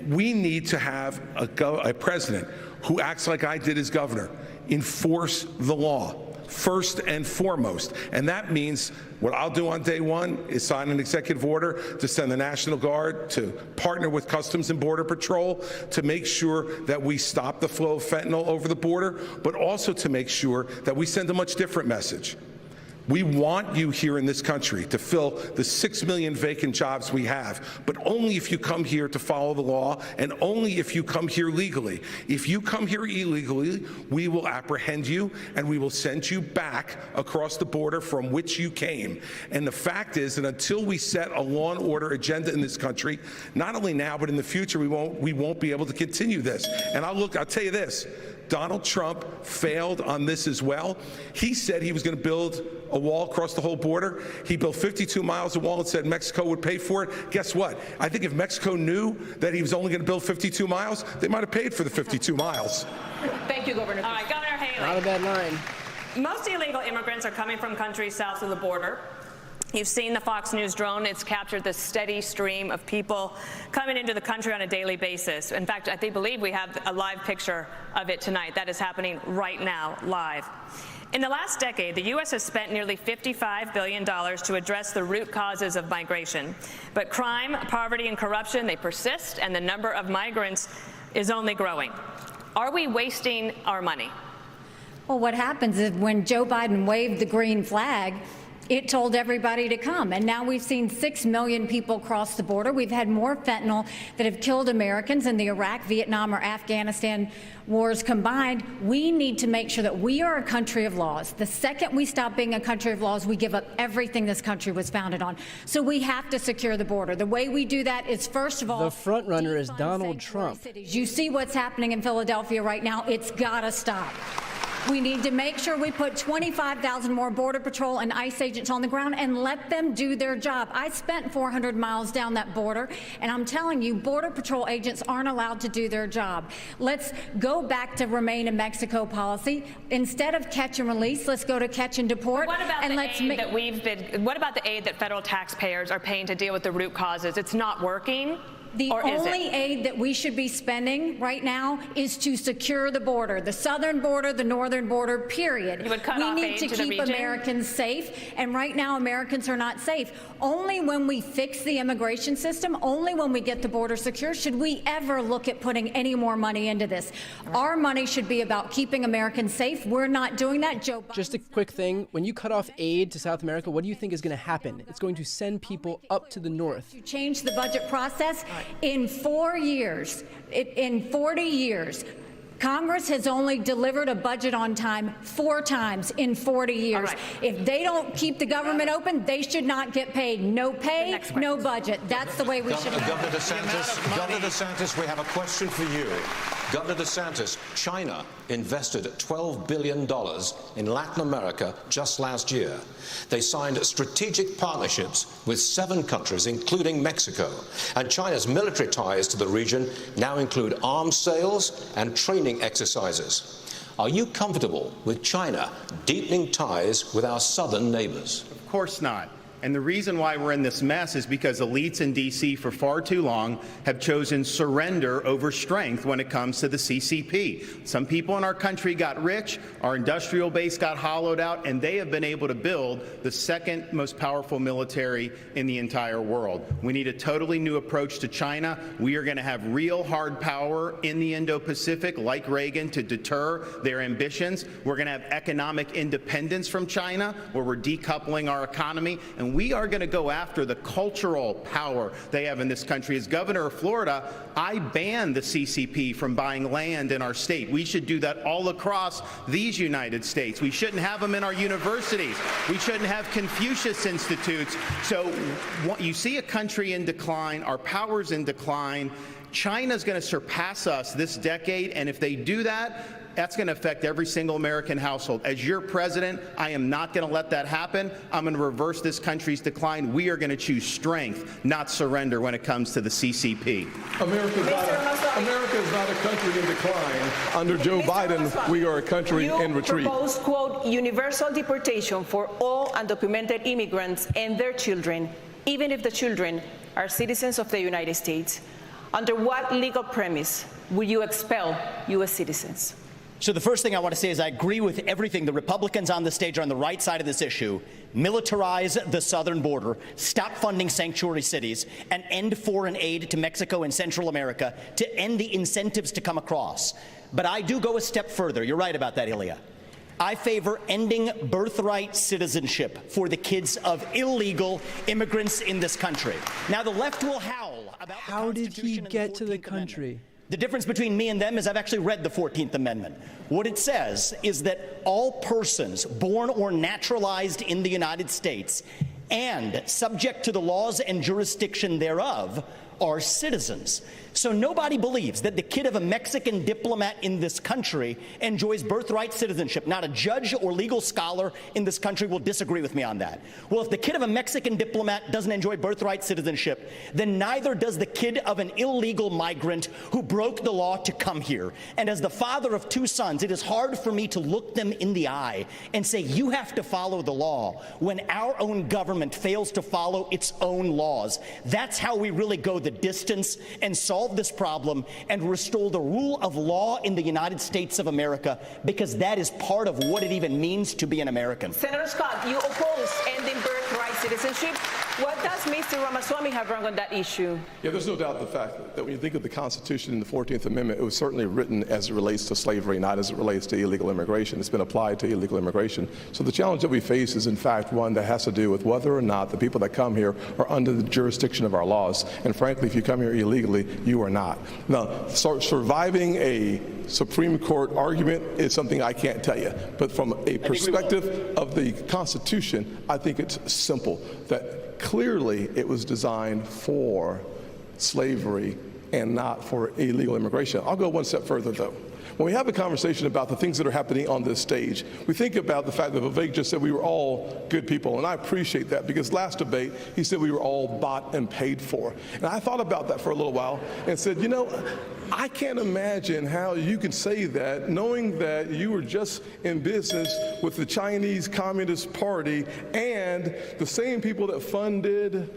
we need to have a president who acts like I did as governor, enforce the law first and foremost. And that means what I'll do on day one is sign an executive order to send the National Guard to partner with Customs and Border Patrol to make sure that we stop the flow of fentanyl over the border, but also to make sure that we send a much different message. We want you here in this country to fill the 6 million vacant jobs we have, but only if you come here to follow the law and only if you come here legally. If you come here illegally, we will apprehend you and we will send you back across the border from which you came. And the fact is that until we set a law and order agenda in this country, not only now but in the future, we won't be able to continue this. And I'll tell you this. Donald Trump failed on this as well. He said he was going to build a wall across the whole border. He built 52 miles of wall and said Mexico would pay for it. Guess what? I think if Mexico knew that he was only going to build 52 miles, they might have paid for the 52 miles. Thank you, Governor. All right, Governor Haley. Not a bad line. Most illegal immigrants are coming from countries south of the border. You've seen the Fox News drone. It's captured this steady stream of people coming into the country on a daily basis. In fact, I believe we have a live picture of it tonight. That is happening right now, live. In the last decade, the U.S. has spent nearly $55 billion to address the root causes of migration. But crime, poverty, and corruption, they persist, and the number of migrants is only growing. Are we wasting our money? Well, what happens is when Joe Biden waved the green flag, it told everybody to come. And now we've seen 6 million people cross the border. We've had more fentanyl that have killed Americans in the Iraq, Vietnam, or Afghanistan wars combined. We need to make sure that we are a country of laws. The second we stop being a country of laws, we give up everything this country was founded on. So we have to secure the border. The way we do that is, first of all, the front runner is Donald Trump. You see what's happening in Philadelphia right now. It's got to stop. We need to make sure we put 25,000 more Border Patrol and ICE agents on the ground and let them do their job. I spent 400 miles down that border, and I'm telling you, Border Patrol agents aren't allowed to do their job. Let's go back to remain in Mexico policy. Instead of catch and release, let's go to catch and deport. What about what about the aid that federal taxpayers are paying to deal with the root causes? It's not working? The Or is only it? aid that we should be spending right now is to secure the border, the southern border, the northern border, period. You would cut we off need aid to to the keep region? Americans safe, and right now Americans are not safe. Only when we fix the immigration system, only when we get the border secure, should we ever look at putting any more money into this. Our money should be about keeping Americans safe. We're not doing that. Joe Biden. Just a quick thing. When you cut off aid to South America, what do you think is going to happen? It's going to send people up to the north. To change the budget process in 4 years, in 40 years. Congress has only delivered a budget on time 4 times in 40 years. right. If they don't keep the government open, they should not get paid. No pay, no budget. That's the way we should. Governor DeSantis, we have a question for you. Governor DeSantis, China invested $12 billion in Latin America just last year. They signed strategic partnerships with 7 countries, including Mexico. And China's military ties to the region now include arms sales and training exercises. Are you comfortable with China deepening ties with our southern neighbors? Of course not. And the reason why we're in this mess is because elites in D.C. for far too long have chosen surrender over strength when it comes to the CCP. Some people in our country got rich, our industrial base got hollowed out, and they have been able to build the second most powerful military in the entire world. We need a totally new approach to China. We are going to have real hard power in the Indo-Pacific, like Reagan, to deter their ambitions. We're going to have economic independence from China, where we're decoupling our economy, and we are going to go after the cultural power they have in this country. As governor of Florida, I banned the CCP from buying land in our state. We should do that all across these United States. We shouldn't have them in our universities. We shouldn't have Confucius Institutes. So you see a country in decline, our power's in decline. China's going to surpass us this decade, and if they do that, that's going to affect every single American household. As your president, I am not going to let that happen. I'm going to reverse this country's decline. We are going to choose strength, not surrender, when it comes to the CCP. America is not a country in decline. Under Joe Biden, we are a country in retreat. You propose, quote, universal deportation for all undocumented immigrants and their children, even if the children are citizens of the United States. Under what legal premise will you expel U.S. citizens? So the first thing I want to say is I agree with everything. The Republicans on the stage are on the right side of this issue. Militarize the southern border, stop funding sanctuary cities, and end foreign aid to Mexico and Central America to end the incentives to come across. But I do go a step further. You're right about that, Ilya. I favor ending birthright citizenship for the kids of illegal immigrants in this country. Now, the left will howl about How did he get to the country? Amendment. The difference between me and them is I've actually read the 14th Amendment. What it says is that all persons born or naturalized in the United States and subject to the laws and jurisdiction thereof are citizens. So nobody believes that the kid of a Mexican diplomat in this country enjoys birthright citizenship. Not a judge or legal scholar in this country will disagree with me on that. Well, if the kid of a Mexican diplomat doesn't enjoy birthright citizenship, then neither does the kid of an illegal migrant who broke the law to come here. And as the father of 2 sons, it is hard for me to look them in the eye and say, you have to follow the law when our own government fails to follow its own laws. That's how we really go the distance and solve this problem and restore the rule of law in the United States of America, because that is part of what it even means to be an American. Senator Scott, you oppose ending birthright citizenship. What does Mr. Ramaswamy have wrong on that issue? Yeah, there's no doubt the fact that when you think of the Constitution and the 14th Amendment, it was certainly written as it relates to slavery, not as it relates to illegal immigration. It's been applied to illegal immigration. So the challenge that we face is, in fact, one that has to do with whether or not the people that come here are under the jurisdiction of our laws. And frankly, if you come here illegally, you are not. Now, surviving a Supreme Court argument is something I can't tell you. But from a perspective of the Constitution, I think it's simple that clearly it was designed for slavery and not for illegal immigration. I'll go one step further, though. When we have a conversation about the things that are happening on this stage, we think about the fact that Vivek just said we were all good people, and I appreciate that, because last debate he said we were all bought and paid for. And I thought about that for a little while and said, you know, I can't imagine how you can say that knowing that you were just in business with the Chinese Communist Party and the same people that funded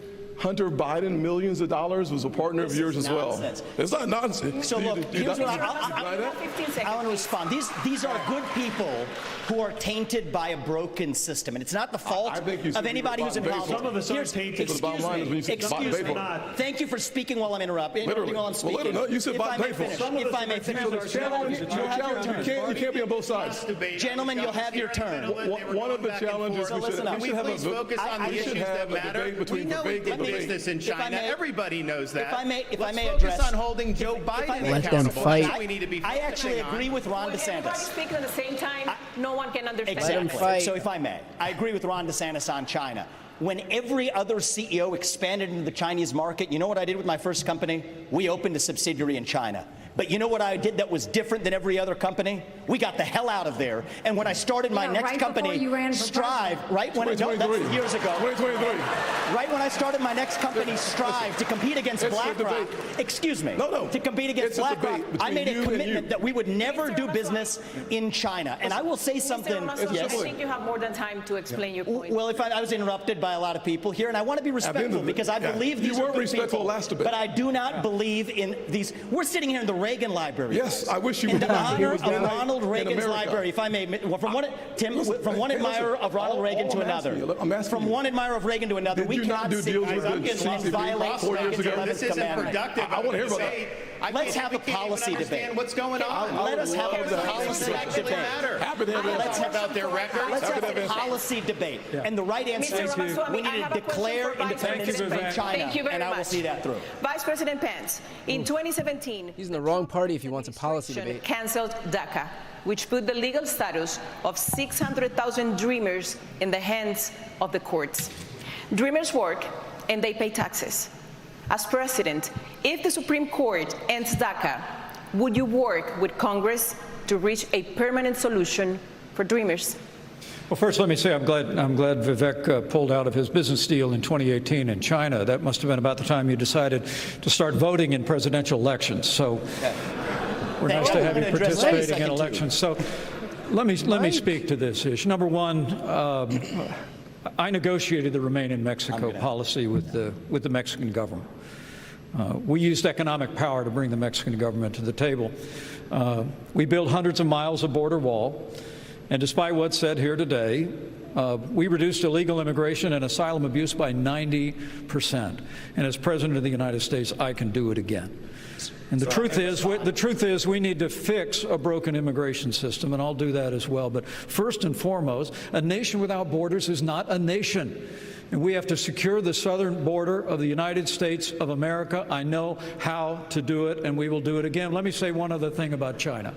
Hunter Biden millions of dollars was a partner of yours as well. It's not nonsense. So look, here's what I want to respond. These are good people who are tainted by a broken system, and it's not the fault of anybody who's involved. Some of us are tainted. Excuse me. Thank you for speaking while I'm interrupting. While I'm speaking. You said Bob Painful. If I may finish. You can't be on both sides. Gentlemen, you'll have your turn. One of the challenges we should have Please focus on the issues that matter. We know we did business in China. Everybody knows that. If I may focus address on holding Joe Biden Let them accountable. fight. That's what we need to be I actually focusing on. agree with Ron When everybody DeSantis. speaks at the same time, no one can understand. Exactly. So if I may, I agree with Ron DeSantis on China. When every other CEO expanded into the Chinese market, you know what I did with my first company? We opened a subsidiary in China. But you know what I did that was different than every other company? We got the hell out of there. And when I started my next company, Strive, right when that's years ago. 2023. Right when I started my next company, Strive, to compete against BlackRock. Excuse me. No. To compete against BlackRock, I made a commitment that we would never do business in China. And I will say something. I think you have more than time to explain your point. Well, if I was interrupted by a lot of people here, and I want to be respectful because I believe these are good people. Last debate. But I do not believe in these. We're sitting here in the Reagan Library. Yes, I wish you in would. the honor of Ronald Reagan's library, if I may. From one admirer of Ronald Reagan to another. From one admirer of Reagan to another, we cannot see violate Reagan's 11th commandment. I want to hear about that. Let's have a policy debate. What's going on? Let us have a policy debate. Let's have about their records. Let's have a policy debate. And the right answer is we need to declare independence from China. And I will see that through. Vice President Pence, in 2017, He's in the wrong party if he wants a policy debate. Canceled DACA, which put the legal status of 600,000 dreamers in the hands of the courts. Dreamers work and they pay taxes. As president, if the Supreme Court ends DACA, would you work with Congress to reach a permanent solution for dreamers? Well, first, let me say I'm glad Vivek pulled out of his business deal in 2018 in China. That must have been about the time you decided to start voting in presidential elections. So we're nice to have you participating in elections. So let me speak to this issue. Number one, I negotiated the Remain in Mexico policy with the Mexican government. We used economic power to bring the Mexican government to the table. We built hundreds of miles of border wall. And despite what's said here today, we reduced illegal immigration and asylum abuse by 90%. And as President of the United States, I can do it again. And the truth is we need to fix a broken immigration system, and I'll do that as well. But first and foremost, a nation without borders is not a nation. And we have to secure the southern border of the United States of America. I know how to do it, and we will do it again. Let me say one other thing about China.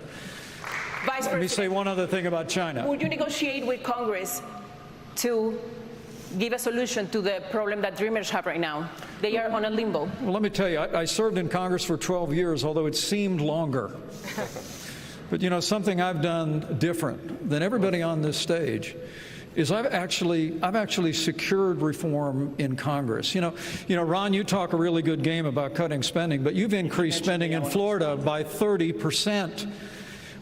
Let me say one other thing about China. Would you negotiate with Congress to give a solution to the problem that dreamers have right now? They are on a limbo. Well, let me tell you, I served in Congress for 12 years, although it seemed longer. But you know, something I've done different than everybody on this stage is I've actually secured reform in Congress. You know, Ron, you talk a really good game about cutting spending, but you've increased spending in Florida by 30%.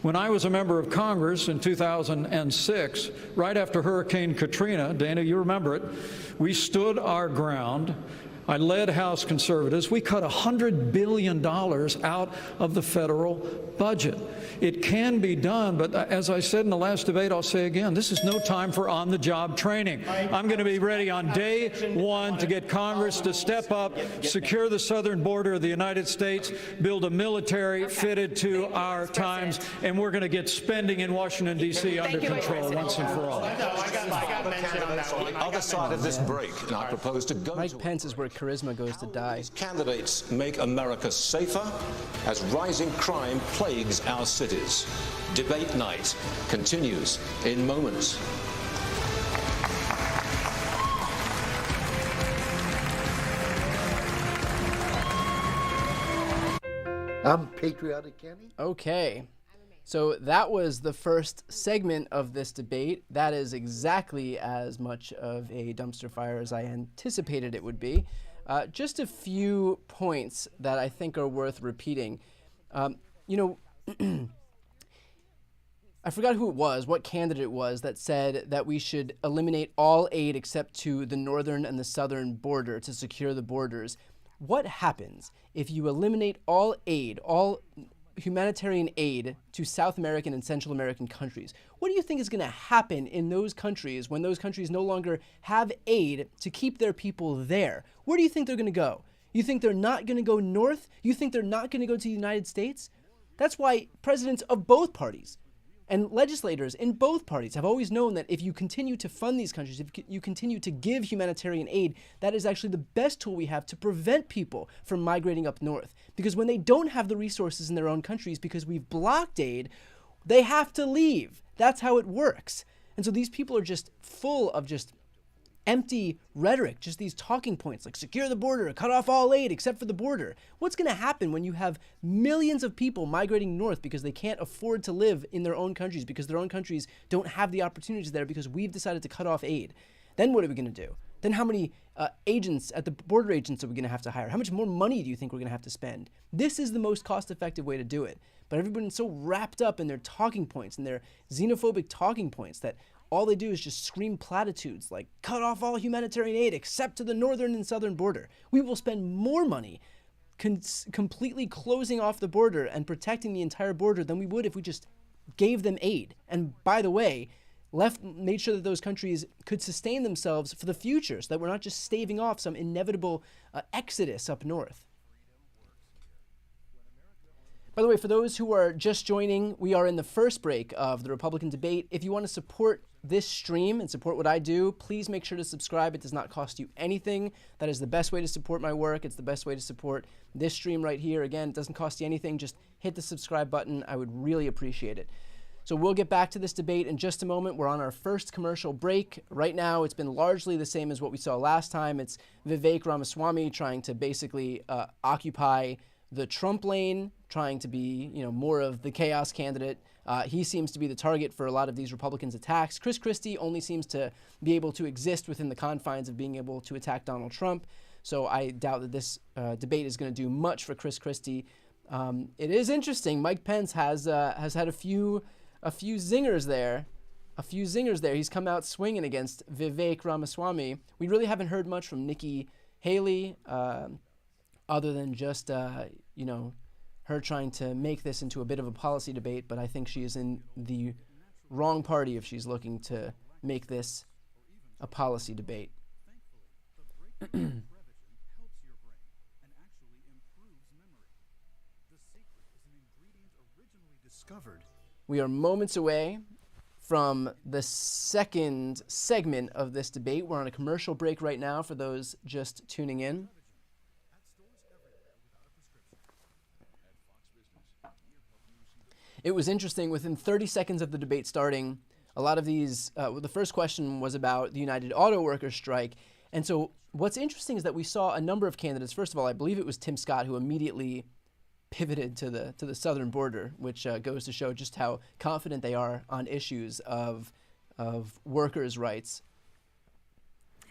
When I was a member of Congress in 2006, right after Hurricane Katrina, Dana, you remember it, we stood our ground. I led House conservatives. We cut $100 billion out of the federal budget. It can be done, but as I said in the last debate, I'll say again, this is no time for on-the-job training. I'm going to be ready on day one to get Congress to step up, secure the southern border of the United States, build a military fitted to our times, and we're going to get spending in Washington, D.C. under control once and for all. I got mentioned on that one. Other side of this break, and I propose to go Mike Pence is where charisma goes to die. These candidates make America safer as rising crime plagues our cities. Debate night continues in moments. I'm Patriotic Kenny. Okay. So that was the first segment of this debate. That is exactly as much of a dumpster fire as I anticipated it would be. Just a few points that I think are worth repeating. You know, I forgot who it was, what candidate it was that said that we should eliminate all aid except to the northern and the southern border to secure the borders. What happens if you eliminate all aid, all humanitarian aid to South American and Central American countries? What do you think is going to happen in those countries when those countries no longer have aid to keep their people there? Where do you think they're going to go? You think they're not going to go north? You think they're not going to go to the United States? That's why presidents of both parties and legislators in both parties have always known that if you continue to fund these countries, if you continue to give humanitarian aid, that is actually the best tool we have to prevent people from migrating up north. Because when they don't have the resources in their own countries because we've blocked aid, they have to leave. That's how it works. And so these people are just full of just empty rhetoric, just these talking points like secure the border, cut off all aid except for the border. What's going to happen when you have millions of people migrating north because they can't afford to live in their own countries, because their own countries don't have the opportunities there because we've decided to cut off aid? Then what are we going to do? Then how many agents at the border agents are we going to have to hire? How much more money do you think we're going to have to spend? This is the most cost-effective way to do it. But everyone's so wrapped up in their talking points and their xenophobic talking points that all they do is just scream platitudes like cut off all humanitarian aid except to the northern and southern border. We will spend more money completely closing off the border and protecting the entire border than we would if we just gave them aid. And by the way, made sure that those countries could sustain themselves for the future so that we're not just staving off some inevitable exodus up north. By the way, for those who are just joining, we are in the first break of the Republican debate. If you want to support this stream and support what I do, please make sure to subscribe. It does not cost you anything. That is the best way to support my work. It's the best way to support this stream right here. Again, it doesn't cost you anything. Just hit the subscribe button. I would really appreciate it. So we'll get back to this debate in just a moment. We're on our first commercial break. Right now, it's been largely the same as what we saw last time. It's Vivek Ramaswamy trying to basically occupy the Trump lane, trying to be, more of the chaos candidate. He seems to be the target for a lot of these Republicans' attacks. Chris Christie only seems to be able to exist within the confines of being able to attack Donald Trump. So I doubt that this debate is going to do much for Chris Christie. It is interesting. Mike Pence has had a few zingers there. He's come out swinging against Vivek Ramaswamy. We really haven't heard much from Nikki Haley, other than just, her trying to make this into a bit of a policy debate, but I think she is in the wrong party if she's looking to make this a policy debate. We are moments away from the second segment of this debate. We're on a commercial break right now for those just tuning in. It was interesting, within 30 seconds of the debate starting, a lot of these, the first question was about the United Auto Workers strike. And so what's interesting is that we saw a number of candidates. First of all, I believe it was Tim Scott who immediately pivoted to the southern border, which goes to show just how confident they are on issues of workers' rights.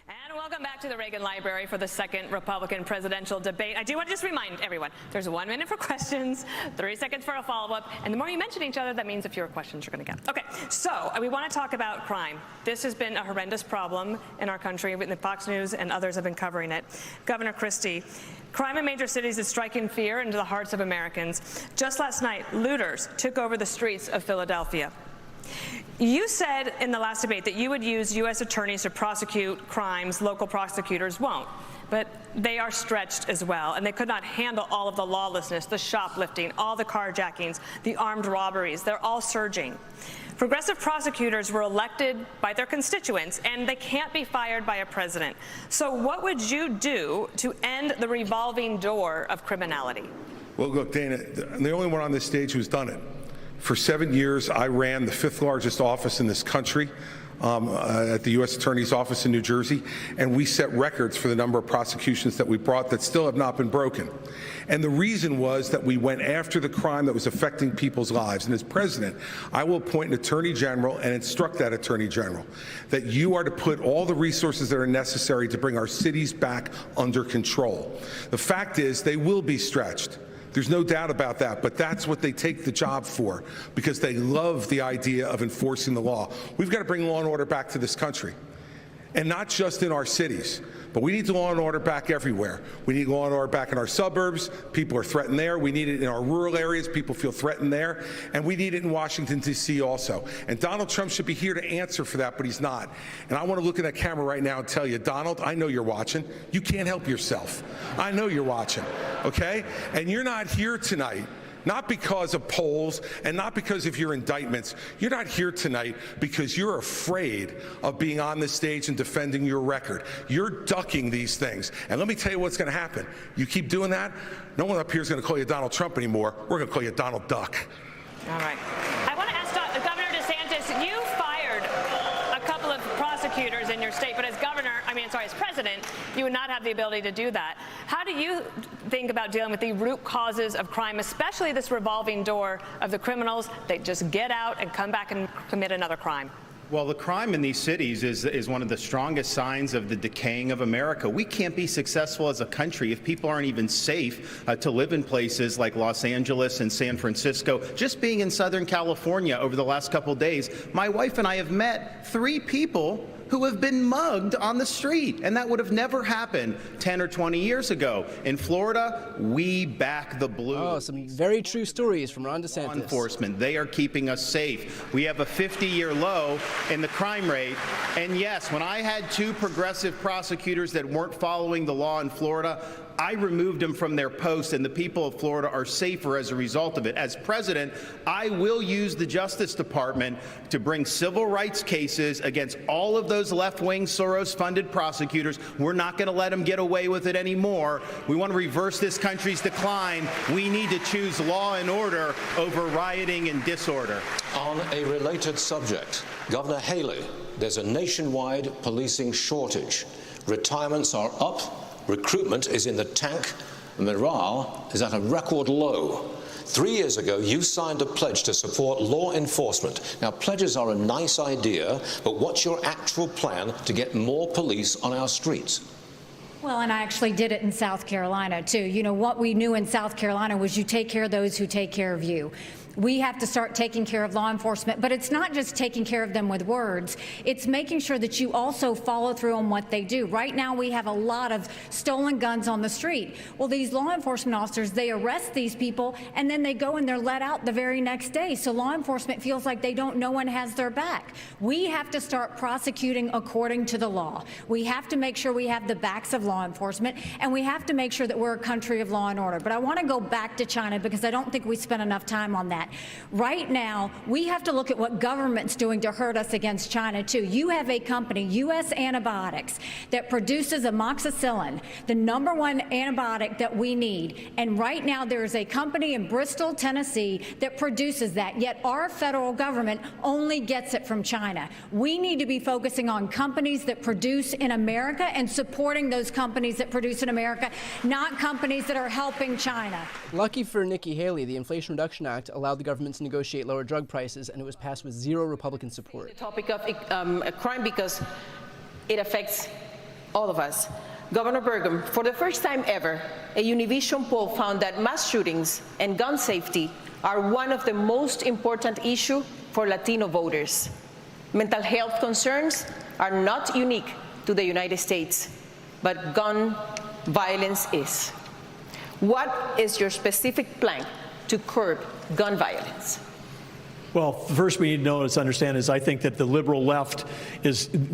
And welcome back to the Reagan Library for the second Republican presidential debate. I do want to just remind everyone, there's 1 minute for questions, 30 seconds for a follow-up, and the more you mention each other, that means the fewer questions you're going to get. Okay, so we want to talk about crime. This has been a horrendous problem in our country. The Fox News and others have been covering it. Governor Christie, crime in major cities is striking fear into the hearts of Americans. Just last night, looters took over the streets of Philadelphia. You said in the last debate that you would use U.S. attorneys to prosecute crimes local prosecutors won't. But they are stretched as well, and they could not handle all of the lawlessness, the shoplifting, all the carjackings, the armed robberies. They're all surging. Progressive prosecutors were elected by their constituents, and they can't be fired by a president. So what would you do to end the revolving door of criminality? Well, look, Dana, I'm the only one on this stage who's done it. For 7 years, I ran the 5th largest office in this country at the U.S. Attorney's Office in New Jersey, and we set records for the number of prosecutions that we brought that still have not been broken. And the reason was that we went after the crime that was affecting people's lives. And as president, I will appoint an attorney general and instruct that attorney general that you are to put all the resources that are necessary to bring our cities back under control. The fact is, they will be stretched. There's no doubt about that, but that's what they take the job for, because they love the idea of enforcing the law. We've got to bring law and order back to this country, and not just in our cities. But we need the law and order back everywhere. We need law and order back in our suburbs. People are threatened there. We need it in our rural areas. People feel threatened there. And we need it in Washington, D.C. also. And Donald Trump should be here to answer for that, but he's not. And I want to look at that camera right now and tell you, Donald, I know you're watching. You can't help yourself. I know you're watching, okay? And you're not here tonight not because of polls and not because of your indictments. You're not here tonight because you're afraid of being on this stage and defending your record. You're ducking these things. And let me tell you what's going to happen. You keep doing that, no one up here is going to call you Donald Trump anymore. We're going to call you Donald Duck. All right. I want to ask Governor DeSantis, you fired a couple of prosecutors in your state, but as as president, you would not have the ability to do that. How do you think about dealing with the root causes of crime, especially this revolving door of the criminals that just get out and come back and commit another crime? Well, the crime in these cities is one of the strongest signs of the decaying of America. We can't be successful as a country if people aren't even safe to live in places like Los Angeles and San Francisco. Just being in Southern California over the last couple of days, my wife and I have met 3 people who have been mugged on the street, and that would have never happened 10 or 20 years ago. In Florida, we back the Blues. Oh, some very true stories from Ron DeSantis. Law enforcement, they are keeping us safe. We have a 50-year low in the crime rate. And yes, when I had 2 progressive prosecutors that weren't following the law in Florida, I removed them from their posts, and the people of Florida are safer as a result of it. As president, I will use the Justice Department to bring civil rights cases against all of those left-wing Soros-funded prosecutors. We're not going to let them get away with it anymore. We want to reverse this country's decline. We need to choose law and order over rioting and disorder. On a related subject, Governor Haley, there's a nationwide policing shortage. Retirements are up. Recruitment is in the tank. Morale is at a record low. 3 years ago, you signed a pledge to support law enforcement. Now, pledges are a nice idea, but what's your actual plan to get more police on our streets? Well, and I actually did it in South Carolina, too. You know, what we knew in South Carolina was you take care of those who take care of you. We have to start taking care of law enforcement, but it's not just taking care of them with words. It's making sure that you also follow through on what they do. Right now, we have a lot of stolen guns on the street. Well, these law enforcement officers, they arrest these people, and then they go and they're let out the very next day. So law enforcement feels like no one has their back. We have to start prosecuting according to the law. We have to make sure we have the backs of law enforcement, and we have to make sure that we're a country of law and order. But I want to go back to China because I don't think we spent enough time on that. Right now, we have to look at what government's doing to hurt us against China, too. You have a company, U.S. Antibiotics, that produces amoxicillin, the #1 antibiotic that we need. And right now, there is a company in Bristol, Tennessee, that produces that, yet our federal government only gets it from China. We need to be focusing on companies that produce in America and supporting those companies that produce in America, not companies that are helping China. Lucky for Nikki Haley, the Inflation Reduction Act allowed the government to negotiate lower drug prices, and it was passed with 0 Republican support. The topic of crime because it affects all of us. Governor Burgum, for the first time ever, a Univision poll found that mass shootings and gun safety are one of the most important issues for Latino voters. Mental health concerns are not unique to the United States, but gun violence is. What is your specific plan to curb gun violence? Well, first we need to understand is I think that the liberal left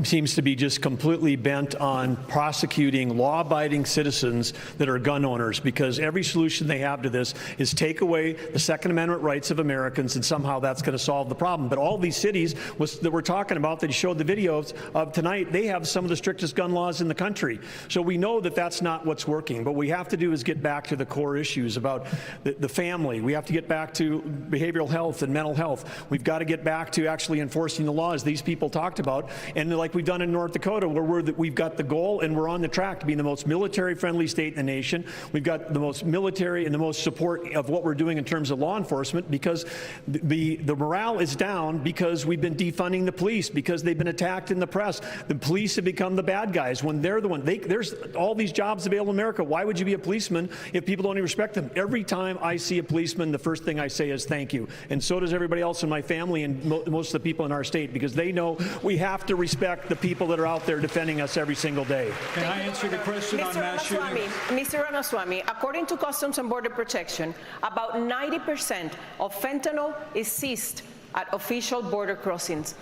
seems to be just completely bent on prosecuting law-abiding citizens that are gun owners, because every solution they have to this is take away the Second Amendment rights of Americans, and somehow that's going to solve the problem. But all these cities that we're talking about that you showed the videos of tonight, they have some of the strictest gun laws in the country. So we know that that's not what's working. What we have to do is get back to the core issues about the family. We have to get back to behavioral health and mental health. We've got to get back to actually enforcing the laws these people talked about. And like we've done in North Dakota, where we've got the goal and we're on the track to be the most military-friendly state in the nation. We've got the most military and the most support of what we're doing in terms of law enforcement, because the morale is down because we've been defunding the police, because they've been attacked in the press. The police have become the bad guys when they're the one. There's all these jobs available in America. Why would you be a policeman if people don't even respect them? Every time I see a policeman, the first thing I say is thank you. And so does everybody else in my family and most of the people in our state, because they know we have to respect the people that are out there defending us every single day. Can I answer the question on mass shootings? Mr. Ramaswamy, according to Customs and Border Protection, about 90% of fentanyl is seized at official border crossings,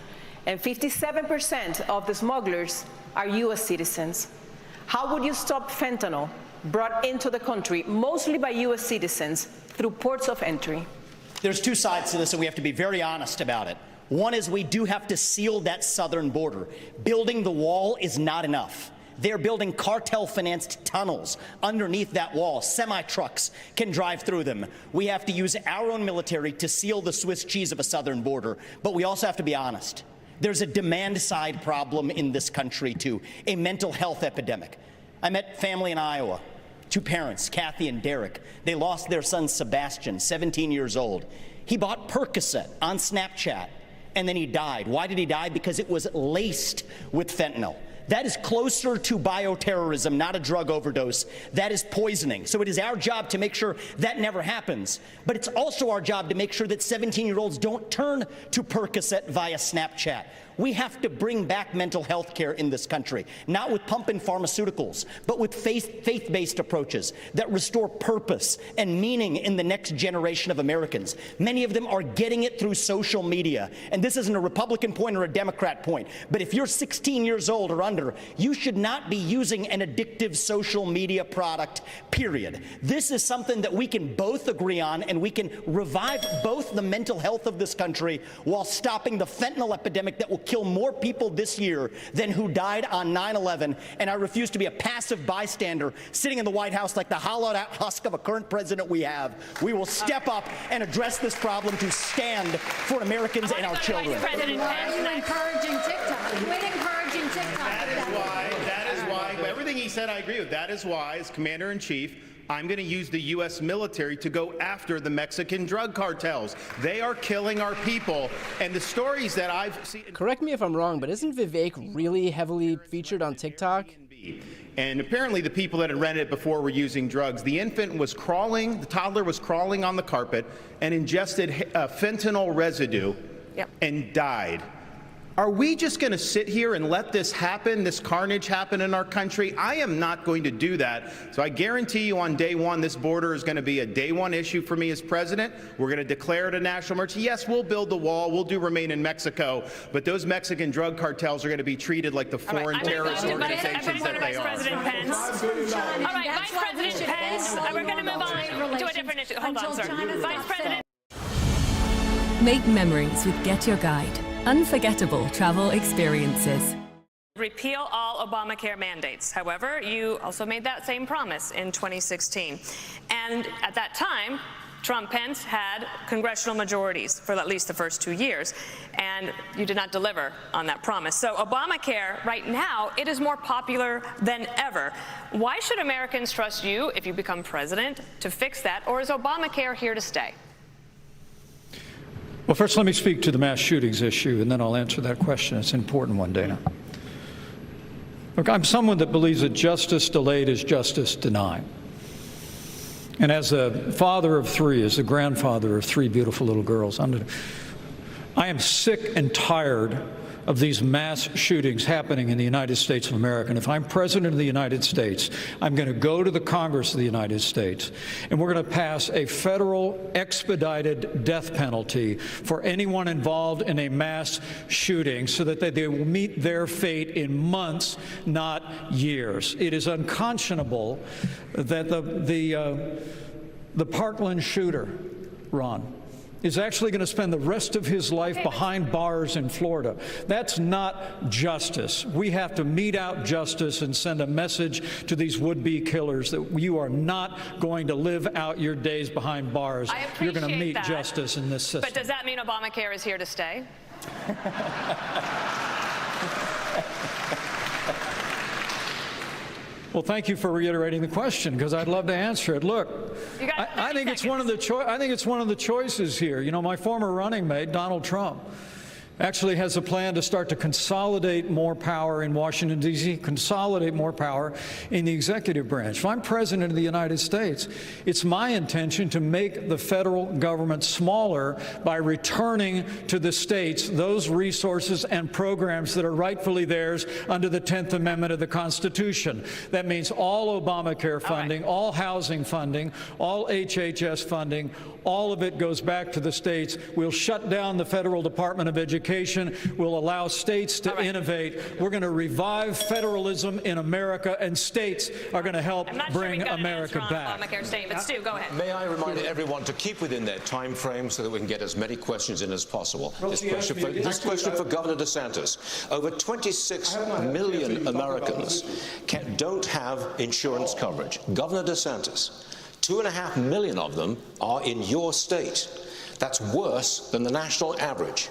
and 57% of the smugglers are U.S. citizens. How would you stop fentanyl brought into the country, mostly by U.S. citizens, through ports of entry? There's two sides to this, and we have to be very honest about it. One is we do have to seal that southern border. Building the wall is not enough. They're building cartel-financed tunnels underneath that wall. Semi-trucks can drive through them. We have to use our own military to seal the Swiss cheese of a southern border. But we also have to be honest. There's a demand-side problem in this country, too, a mental health epidemic. I met family in Iowa, two parents, Kathy and Derek. They lost their son, Sebastian, 17 years old. He bought Percocet on Snapchat, and then he died. Why did he die? Because it was laced with fentanyl. That is closer to bioterrorism, not a drug overdose. That is poisoning. So it is our job to make sure that never happens. But it's also our job to make sure that 17-year-olds don't turn to Percocet via Snapchat. We have to bring back mental health care in this country, not with pump and pharmaceuticals, but with faith-based approaches that restore purpose and meaning in the next generation of Americans. Many of them are getting it through social media. And this isn't a Republican point or a Democrat point, but if you're 16 years old or under, you should not be using an addictive social media product, period. This is something that we can both agree on, and we can revive both the mental health of this country while stopping the fentanyl epidemic that will kill more people this year than who died on 9/11, and I refuse to be a passive bystander sitting in the White House like the hollowed-out husk of a current president we have. We will step up and address this problem to stand for Americans and our children. Why are you encouraging TikTok? Quit encouraging TikTok. That is why, everything he said I agree with. That is why, as Commander-in-Chief, I'm going to use the U.S. military to go after the Mexican drug cartels. They are killing our people. And the stories that I've seen... Correct me if I'm wrong, but isn't Vivek really heavily featured on TikTok? And apparently the people that had rented it before were using drugs. The infant was crawling, the toddler was crawling on the carpet and ingested fentanyl residue and died. Are we just going to sit here and let this happen, this carnage happen in our country? I am not going to do that. So I guarantee you on day one, this border is going to be a day one issue for me as president. We're going to declare it a national emergency. Yes, we'll build the wall. We'll do remain in Mexico. But those Mexican drug cartels are going to be treated like the foreign terrorist organizations that they are. President Pence. All right, Vice President Pence, we're going to move on to a different issue. Hold on, sir. Vice President. Make memories with Get Your Guide. Unforgettable travel experiences. Repeal all Obamacare mandates. However, you also made that same promise in 2016. And at that time, Trump-Pence had congressional majorities for at least the first 2 years, and you did not deliver on that promise. So Obamacare, right now, it is more popular than ever. Why should Americans trust you, if you become president, to fix that, or is Obamacare here to stay? Well, first let me speak to the mass shootings issue, and then I'll answer that question. It's an important one, Dana. Look, I'm someone that believes that justice delayed is justice denied. And as a father of three, as a grandfather of three beautiful little girls, I am sick and tired of these mass shootings happening in the United States of America. And if I'm president of the United States, I'm going to go to the Congress of the United States, and we're going to pass a federal expedited death penalty for anyone involved in a mass shooting so that they will meet their fate in months, not years. It is unconscionable that the Parkland shooter, Ron, is actually going to spend the rest of his life behind bars in Florida. That's not justice. We have to mete out justice and send a message to these would-be killers that you are not going to live out your days behind bars. You're going to meet justice in this system. But does that mean Obamacare is here to stay? Well, thank you for reiterating the question, because I'd love to answer it. Look, I think it's one of the choices here. You know, my former running mate, Donald Trump, actually has a plan to start to consolidate more power in Washington, D.C., consolidate more power in the executive branch. If I'm president of the United States, it's my intention to make the federal government smaller by returning to the states those resources and programs that are rightfully theirs under the 10th Amendment of the Constitution. That means all Obamacare funding, all housing funding, all HHS funding, all of it goes back to the states. We'll shut down the Federal Department of Education. We'll allow states to innovate. We're going to revive federalism in America, and states are going to help bring America back. But Stu, go ahead. May I remind everyone to keep within their time frame so that we can get as many questions in as possible. This question for Governor DeSantis. Over 26 million Americans don't have insurance coverage. Governor DeSantis, 2.5 million of them are in your state. That's worse than the national average.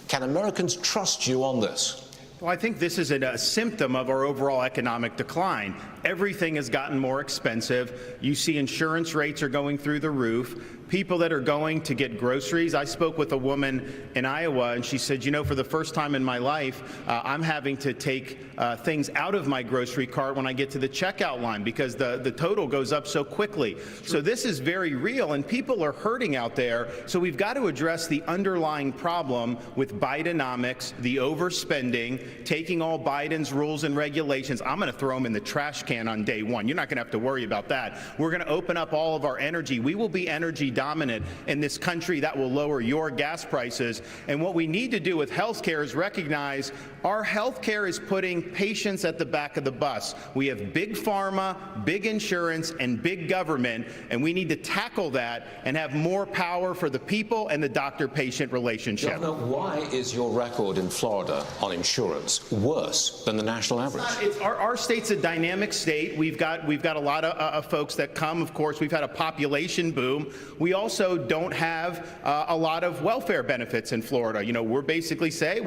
Can Americans trust you on this? Well, I think this is a symptom of our overall economic decline. Everything has gotten more expensive. You see insurance rates are going through the roof. People that are going to get groceries. I spoke with a woman in Iowa, and she said, you know, for the first time in my life, I'm having to take things out of my grocery cart when I get to the checkout line because the total goes up so quickly. So this is very real, and people are hurting out there. So we've got to address the underlying problem with Bidenomics, the overspending, taking all Biden's rules and regulations. I'm going to throw them in the trash can on day one. You're not going to have to worry about that. We're going to open up all of our energy. We will be energy dominant in this country. That will lower your gas prices. And what we need to do with health care is recognize our health care is putting patients at the back of the bus. We have big pharma, big insurance, and big government, and we need to tackle that and have more power for the people and the doctor-patient relationship. Governor, why is your record in Florida on insurance worse than the national average? Our state's a dynamic state. We've got a lot of folks that come. Of course, we've had a population boom. We also don't have a lot of welfare benefits in Florida. You know, we're basically say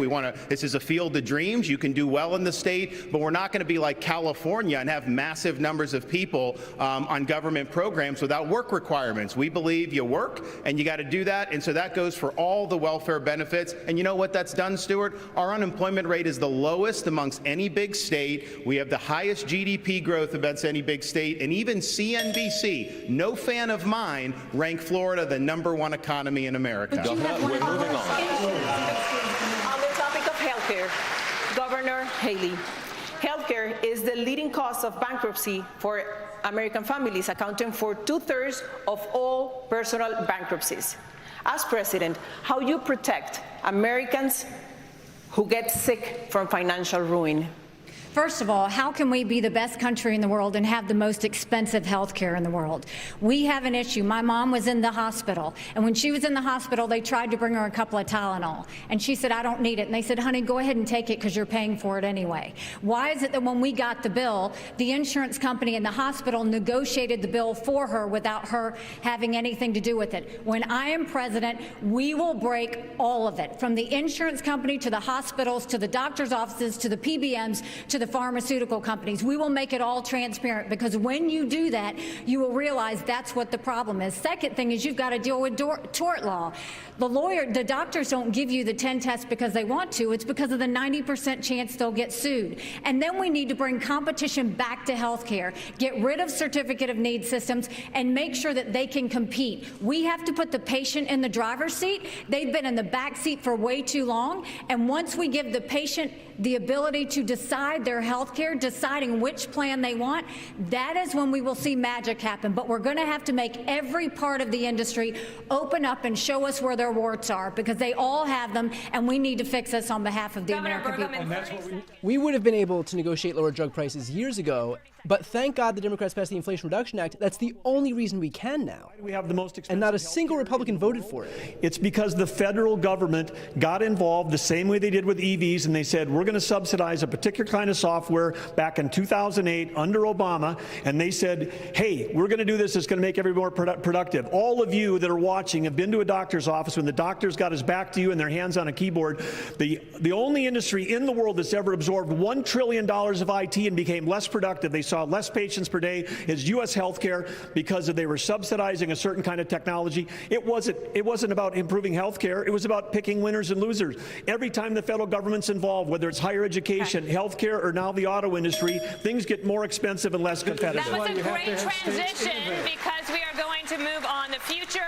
this is a field of dreams. You can do well in the state, but we're not going to be like California and have massive numbers of people on government programs without work requirements. We believe you work and you got to do that. And so that goes for all the welfare benefits. And you know what that's done, Stuart? Our unemployment rate is the lowest amongst any big state. We have the highest GDP growth amongst any big state. And even CNBC, no fan of mine, ranked Florida the #1 economy in America. Governor, we're moving on. On the topic of healthcare, Governor Haley, healthcare is the leading cause of bankruptcy for American families, accounting for 2/3 of all personal bankruptcies. As president, how you protect Americans who get sick from financial ruin? First of all, how can we be the best country in the world and have the most expensive health care in the world? We have an issue. My mom was in the hospital, and when she was in the hospital, they tried to bring her a couple of Tylenol, and she said, I don't need it. And they said, honey, go ahead and take it because you're paying for it anyway. Why is it that when we got the bill, the insurance company and the hospital negotiated the bill for her without her having anything to do with it? When I am president, we will break all of it, from the insurance company to the hospitals to the doctor's offices to the PBMs to the pharmaceutical companies. We will make it all transparent, because when you do that, you will realize that's what the problem is. Second thing is you've got to deal with tort law. The doctors don't give you the 10 tests because they want to. It's because of the 90% chance they'll get sued. And then we need to bring competition back to healthcare, get rid of certificate of need systems, and make sure that they can compete. We have to put the patient in the driver's seat. They've been in the back seat for way too long. And once we give the patient the ability to decide their health care, deciding which plan they want, that is when we will see magic happen. But we're going to have to make every part of the industry open up and show us where their warts are, because they all have them, and we need to fix this on behalf of the American people. And that's what we would have been able to negotiate lower drug prices years ago, but thank God the Democrats passed the Inflation Reduction Act. That's the only reason we can now. We have the most expensive, and not a single Republican voted for it. It's because the federal government got involved the same way they did with EVs, and they said, we're going to subsidize a particular kind of software back in 2008 under Obama, and they said, hey, we're going to do this. It's going to make everybody more productive. All of you that are watching have been to a doctor's office when the doctor's got his back to you and their hands on a keyboard. The only industry in the world that's ever absorbed $1 trillion of IT and became less productive, they saw less patients per day, is U.S. healthcare, because they were subsidizing a certain kind of technology. It wasn't about improving healthcare. It was about picking winners and losers. Every time the federal government's involved, whether it's higher education, healthcare, or now the auto industry, things get more expensive and less competitive. That was a great transition, because we are going to move on the future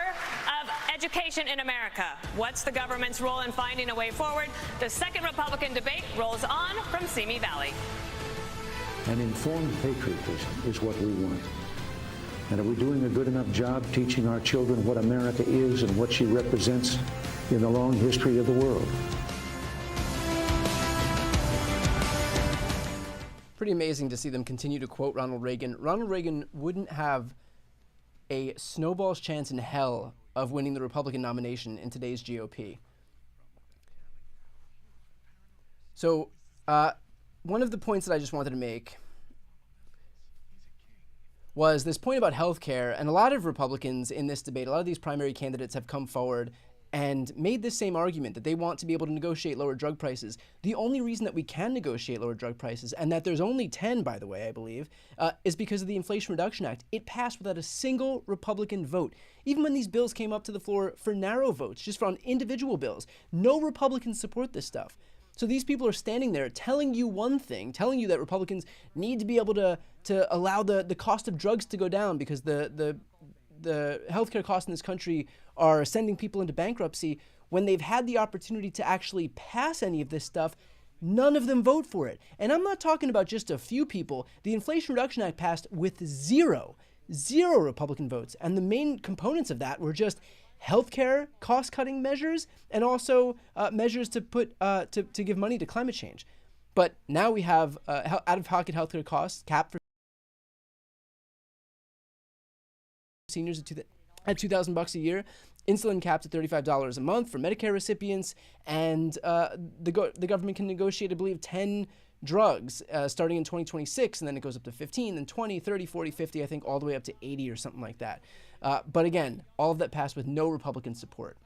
of education in America. What's the government's role in finding a way forward? The second Republican debate rolls on from Simi Valley. An informed patriotism is what we want. And are we doing a good enough job teaching our children what America is and what she represents in the long history of the world? Pretty amazing to see them continue to quote Ronald Reagan. Ronald Reagan wouldn't have a snowball's chance in hell of winning the Republican nomination in today's GOP. So, one of the points that I just wanted to make was this point about health care, and a lot of Republicans in this debate, a lot of these primary candidates have come forward and made this same argument that they want to be able to negotiate lower drug prices. The only reason that we can negotiate lower drug prices, and that there's only 10, by the way, I believe, is because of the Inflation Reduction Act. It passed without a single Republican vote. Even when these bills came up to the floor for narrow votes, just on individual bills, no Republicans support this stuff. So these people are standing there telling you one thing, telling you that Republicans need to be able to allow the cost of drugs to go down because the healthcare costs in this country are sending people into bankruptcy. When they've had the opportunity to actually pass any of this stuff, none of them vote for it. And I'm not talking about just a few people. The Inflation Reduction Act passed with zero Republican votes. And the main components of that were just healthcare cost-cutting measures and also measures to put to give money to climate change. But now we have out-of-pocket healthcare costs capped for seniors at $2,000 a year, insulin capped at $35 a month for Medicare recipients, and the government can negotiate, I believe, 10 drugs starting in 2026, and then it goes up to 15, then 20, 30, 40, 50, I think all the way up to 80 or something like that. But again, all of that passed with no Republican support.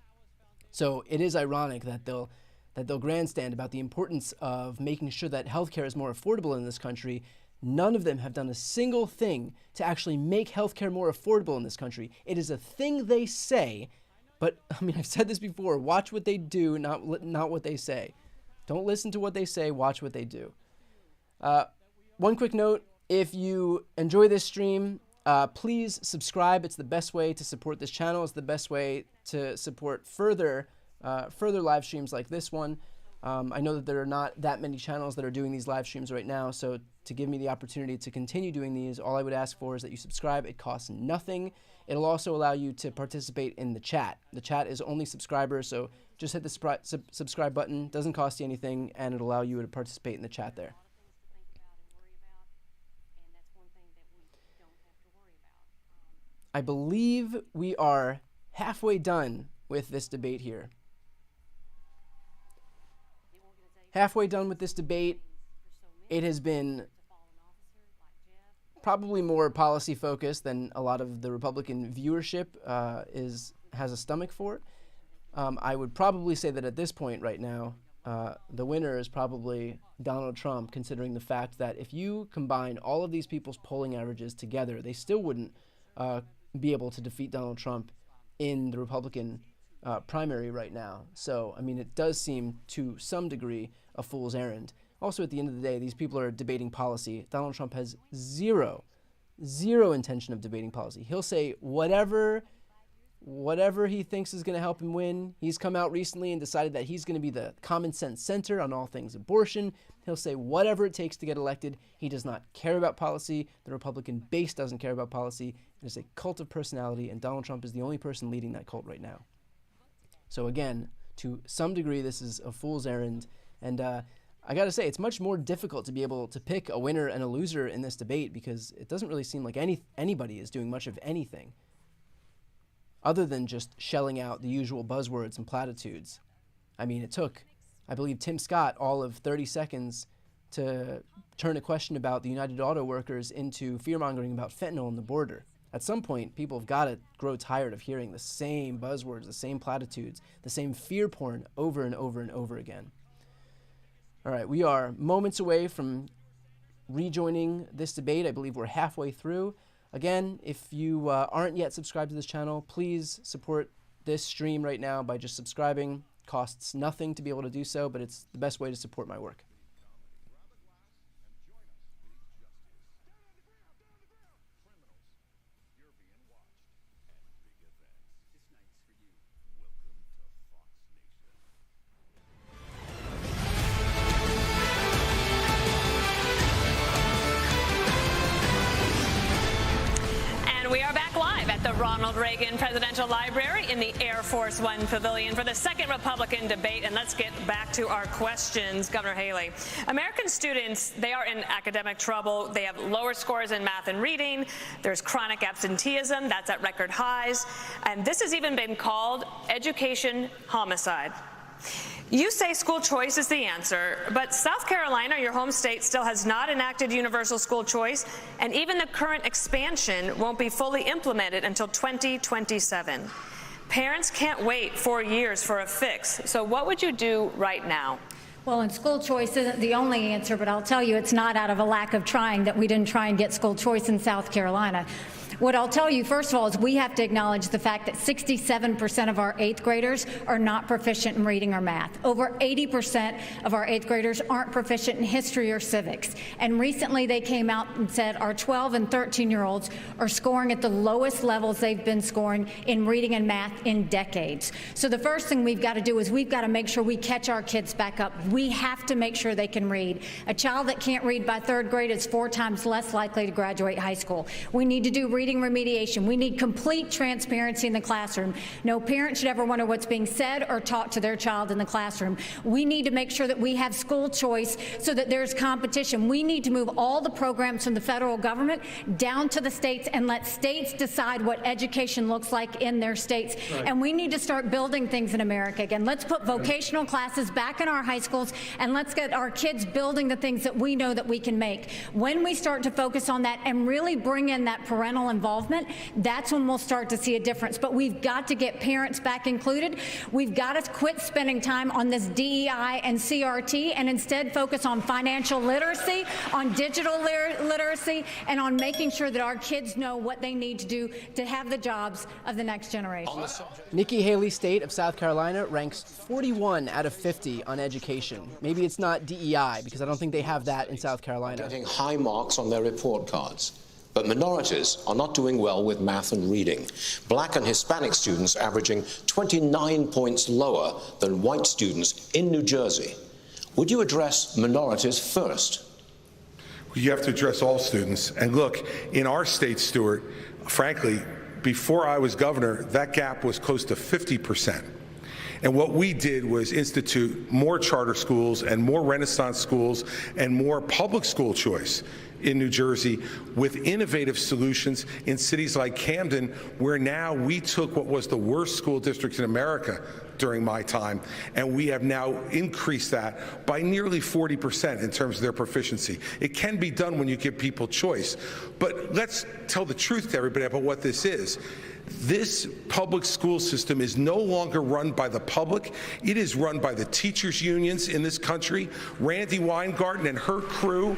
So it is ironic that they'll grandstand about the importance of making sure that healthcare is more affordable in this country. None of them have done a single thing to actually make healthcare more affordable in this country. It is a thing they say, but I mean, I've said this before, watch what they do, not what they say. Don't listen to what they say, watch what they do. One quick note, if you enjoy this stream, please subscribe. It's the best way to support this channel. It's the best way to support further live streams like this one. I know that there are not that many channels that are doing these live streams right now, so to give me the opportunity to continue doing these, all I would ask for is that you subscribe. It costs nothing. It'll also allow you to participate in the chat. The chat is only subscribers, so just hit the subscribe button. Doesn't cost you anything, and it'll allow you to participate in the chat there. I believe we are halfway done with this debate here. Halfway done with this debate. It has been probably more policy focused than a lot of the Republican viewership has a stomach for. I would probably say that at this point right now, the winner is probably Donald Trump, considering the fact that if you combine all of these people's polling averages together, they still wouldn't be able to defeat Donald Trump in the Republican primary right now. So, I mean, it does seem to some degree a fool's errand. Also, at the end of the day, these people are debating policy. Donald Trump has zero intention of debating policy. He'll say whatever he thinks is going to help him win. He's come out recently and decided that he's going to be the common sense center on all things abortion. He'll say whatever it takes to get elected. He does not care about policy. The Republican base doesn't care about policy. It is a cult of personality, and Donald Trump is the only person leading that cult right now. So again, to some degree, this is a fool's errand. And I got to say, it's much more difficult to be able to pick a winner and a loser in this debate because it doesn't really seem like anybody is doing much of anything other than just shelling out the usual buzzwords and platitudes. I mean, it took, I believe, Tim Scott all of 30 seconds to turn a question about the United Auto Workers into fear-mongering about fentanyl on the border. At some point, people have got to grow tired of hearing the same buzzwords, the same platitudes, the same fear porn over and over and over again. All right, we are moments away from rejoining this debate. I believe we're halfway through. Again, if you aren't yet subscribed to this channel, please support this stream right now by just subscribing. Costs nothing to be able to do so, but it's the best way to support my work. We are back live at the Ronald Reagan Presidential Library in the Air Force One Pavilion for the second Republican debate. And let's get back to our questions. Governor Haley, American students, they are in academic trouble. They have lower scores in math and reading. There's chronic absenteeism. That's at record highs. And this has even been called education homicide. You say school choice is the answer, but South Carolina, your home state, still has not enacted universal school choice, and even the current expansion won't be fully implemented until 2027. Parents can't wait 4 years for a fix. So what would you do right now? Well, and school choice isn't the only answer, but I'll tell you it's not out of a lack of trying that we didn't try and get school choice in South Carolina. What I'll tell you, first of all, is we have to acknowledge the fact that 67% of our 8th graders are not proficient in reading or math. Over 80% of our 8th graders aren't proficient in history or civics. And recently they came out and said our 12 and 13-year-olds are scoring at the lowest levels they've been scoring in reading and math in decades. So the first thing we've got to do is we've got to make sure we catch our kids back up. We have to make sure they can read. A child that can't read by 3rd grade is 4 times less likely to graduate high school. We need to do reading remediation. We need complete transparency in the classroom. No parent should ever wonder what's being said or taught to their child in the classroom. We need to make sure that we have school choice so that there's competition. We need to move all the programs from the federal government down to the states and let states decide what education looks like in their states. Right. And we need to start building things in America again. Let's put vocational classes back in our high schools, and let's get our kids building the things that we know that we can make. When we start to focus on that and really bring in that parental involvement, that's when we'll start to see a difference. But we've got to get parents back included. We've got to quit spending time on this DEI and CRT and instead focus on financial literacy, on digital literacy, and on making sure that our kids know what they need to do to have the jobs of the next generation. Nikki Haley's state of South Carolina ranks 41 out of 50 on education. Maybe it's not DEI, because I don't think they have that in South Carolina. Getting high marks on their report cards. But minorities are not doing well with math and reading. Black and Hispanic students averaging 29 points lower than white students in New Jersey. Would you address minorities first? You have to address all students. And look, in our state, Stuart, frankly, before I was governor, that gap was close to 50%. And what we did was institute more charter schools and more Renaissance schools and more public school choice in New Jersey with innovative solutions in cities like Camden, where now we took what was the worst school district in America during my time, and we have now increased that by nearly 40% in terms of their proficiency. It can be done when you give people choice. But let's tell the truth to everybody about what this is. This public school system is no longer run by the public. It is run by the teachers' unions in this country. Randi Weingarten and her crew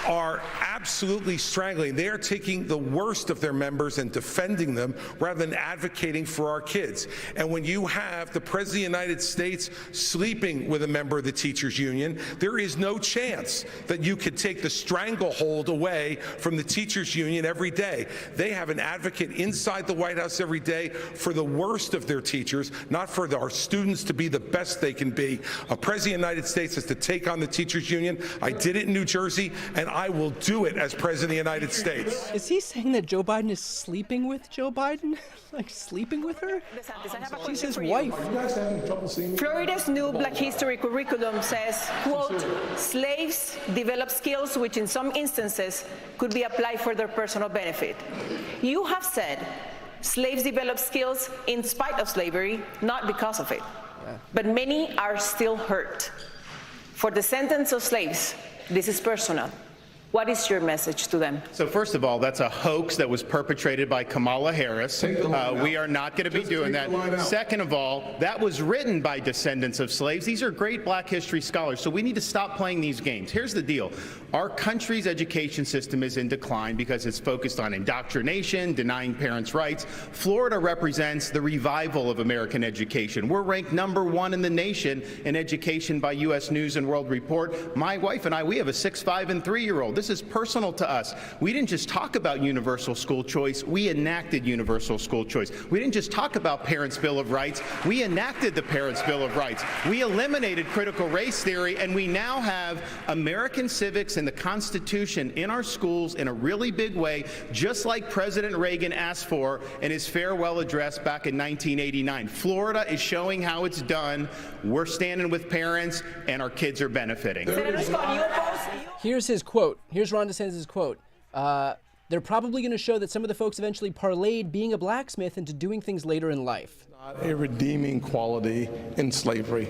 are absolutely strangling. They are taking the worst of their members and defending them rather than advocating for our kids. And when you have the President of the United States sleeping with a member of the teachers union, there is no chance that you could take the stranglehold away from the teachers union every day. They have an advocate inside the White House every day for the worst of their teachers, not for our students to be the best they can be. A President of the United States has to take on the teachers union. I did it in New Jersey, and I will do it as President of the United States. Is he saying that Joe Biden is sleeping with Joe Biden? Like sleeping with her? She's his wife. Are you guys having trouble seeing me? Florida's new Black History curriculum says, quote, slaves develop skills which in some instances could be applied for their personal benefit. You have said slaves develop skills in spite of slavery, not because of it. But many are still hurt. For descendants of slaves, this is personal. What is your message to them? So first of all, that's a hoax that was perpetrated by Kamala Harris. We are not going to be doing that. Second of all, that was written by descendants of slaves. These are great Black history scholars, so we need to stop playing these games. Here's the deal. Our country's education system is in decline because it's focused on indoctrination, denying parents' rights. Florida represents the revival of American education. We're ranked #1 in the nation in education by U.S. News and World Report. My wife and I, we have a 6, 5, and 3-year-old. This is personal to us. We didn't just talk about universal school choice, we enacted universal school choice. We didn't just talk about Parents' Bill of Rights, we enacted the Parents' Bill of Rights. We eliminated critical race theory, and we now have American civics and the Constitution in our schools in a really big way, just like President Reagan asked for in his farewell address back in 1989. Florida is showing how it's done. We're standing with parents, and our kids are benefiting. Here's his quote. Here's Ron DeSantis' quote. They're probably going to show that some of the folks eventually parlayed being a blacksmith into doing things later in life. Not a redeeming quality in slavery.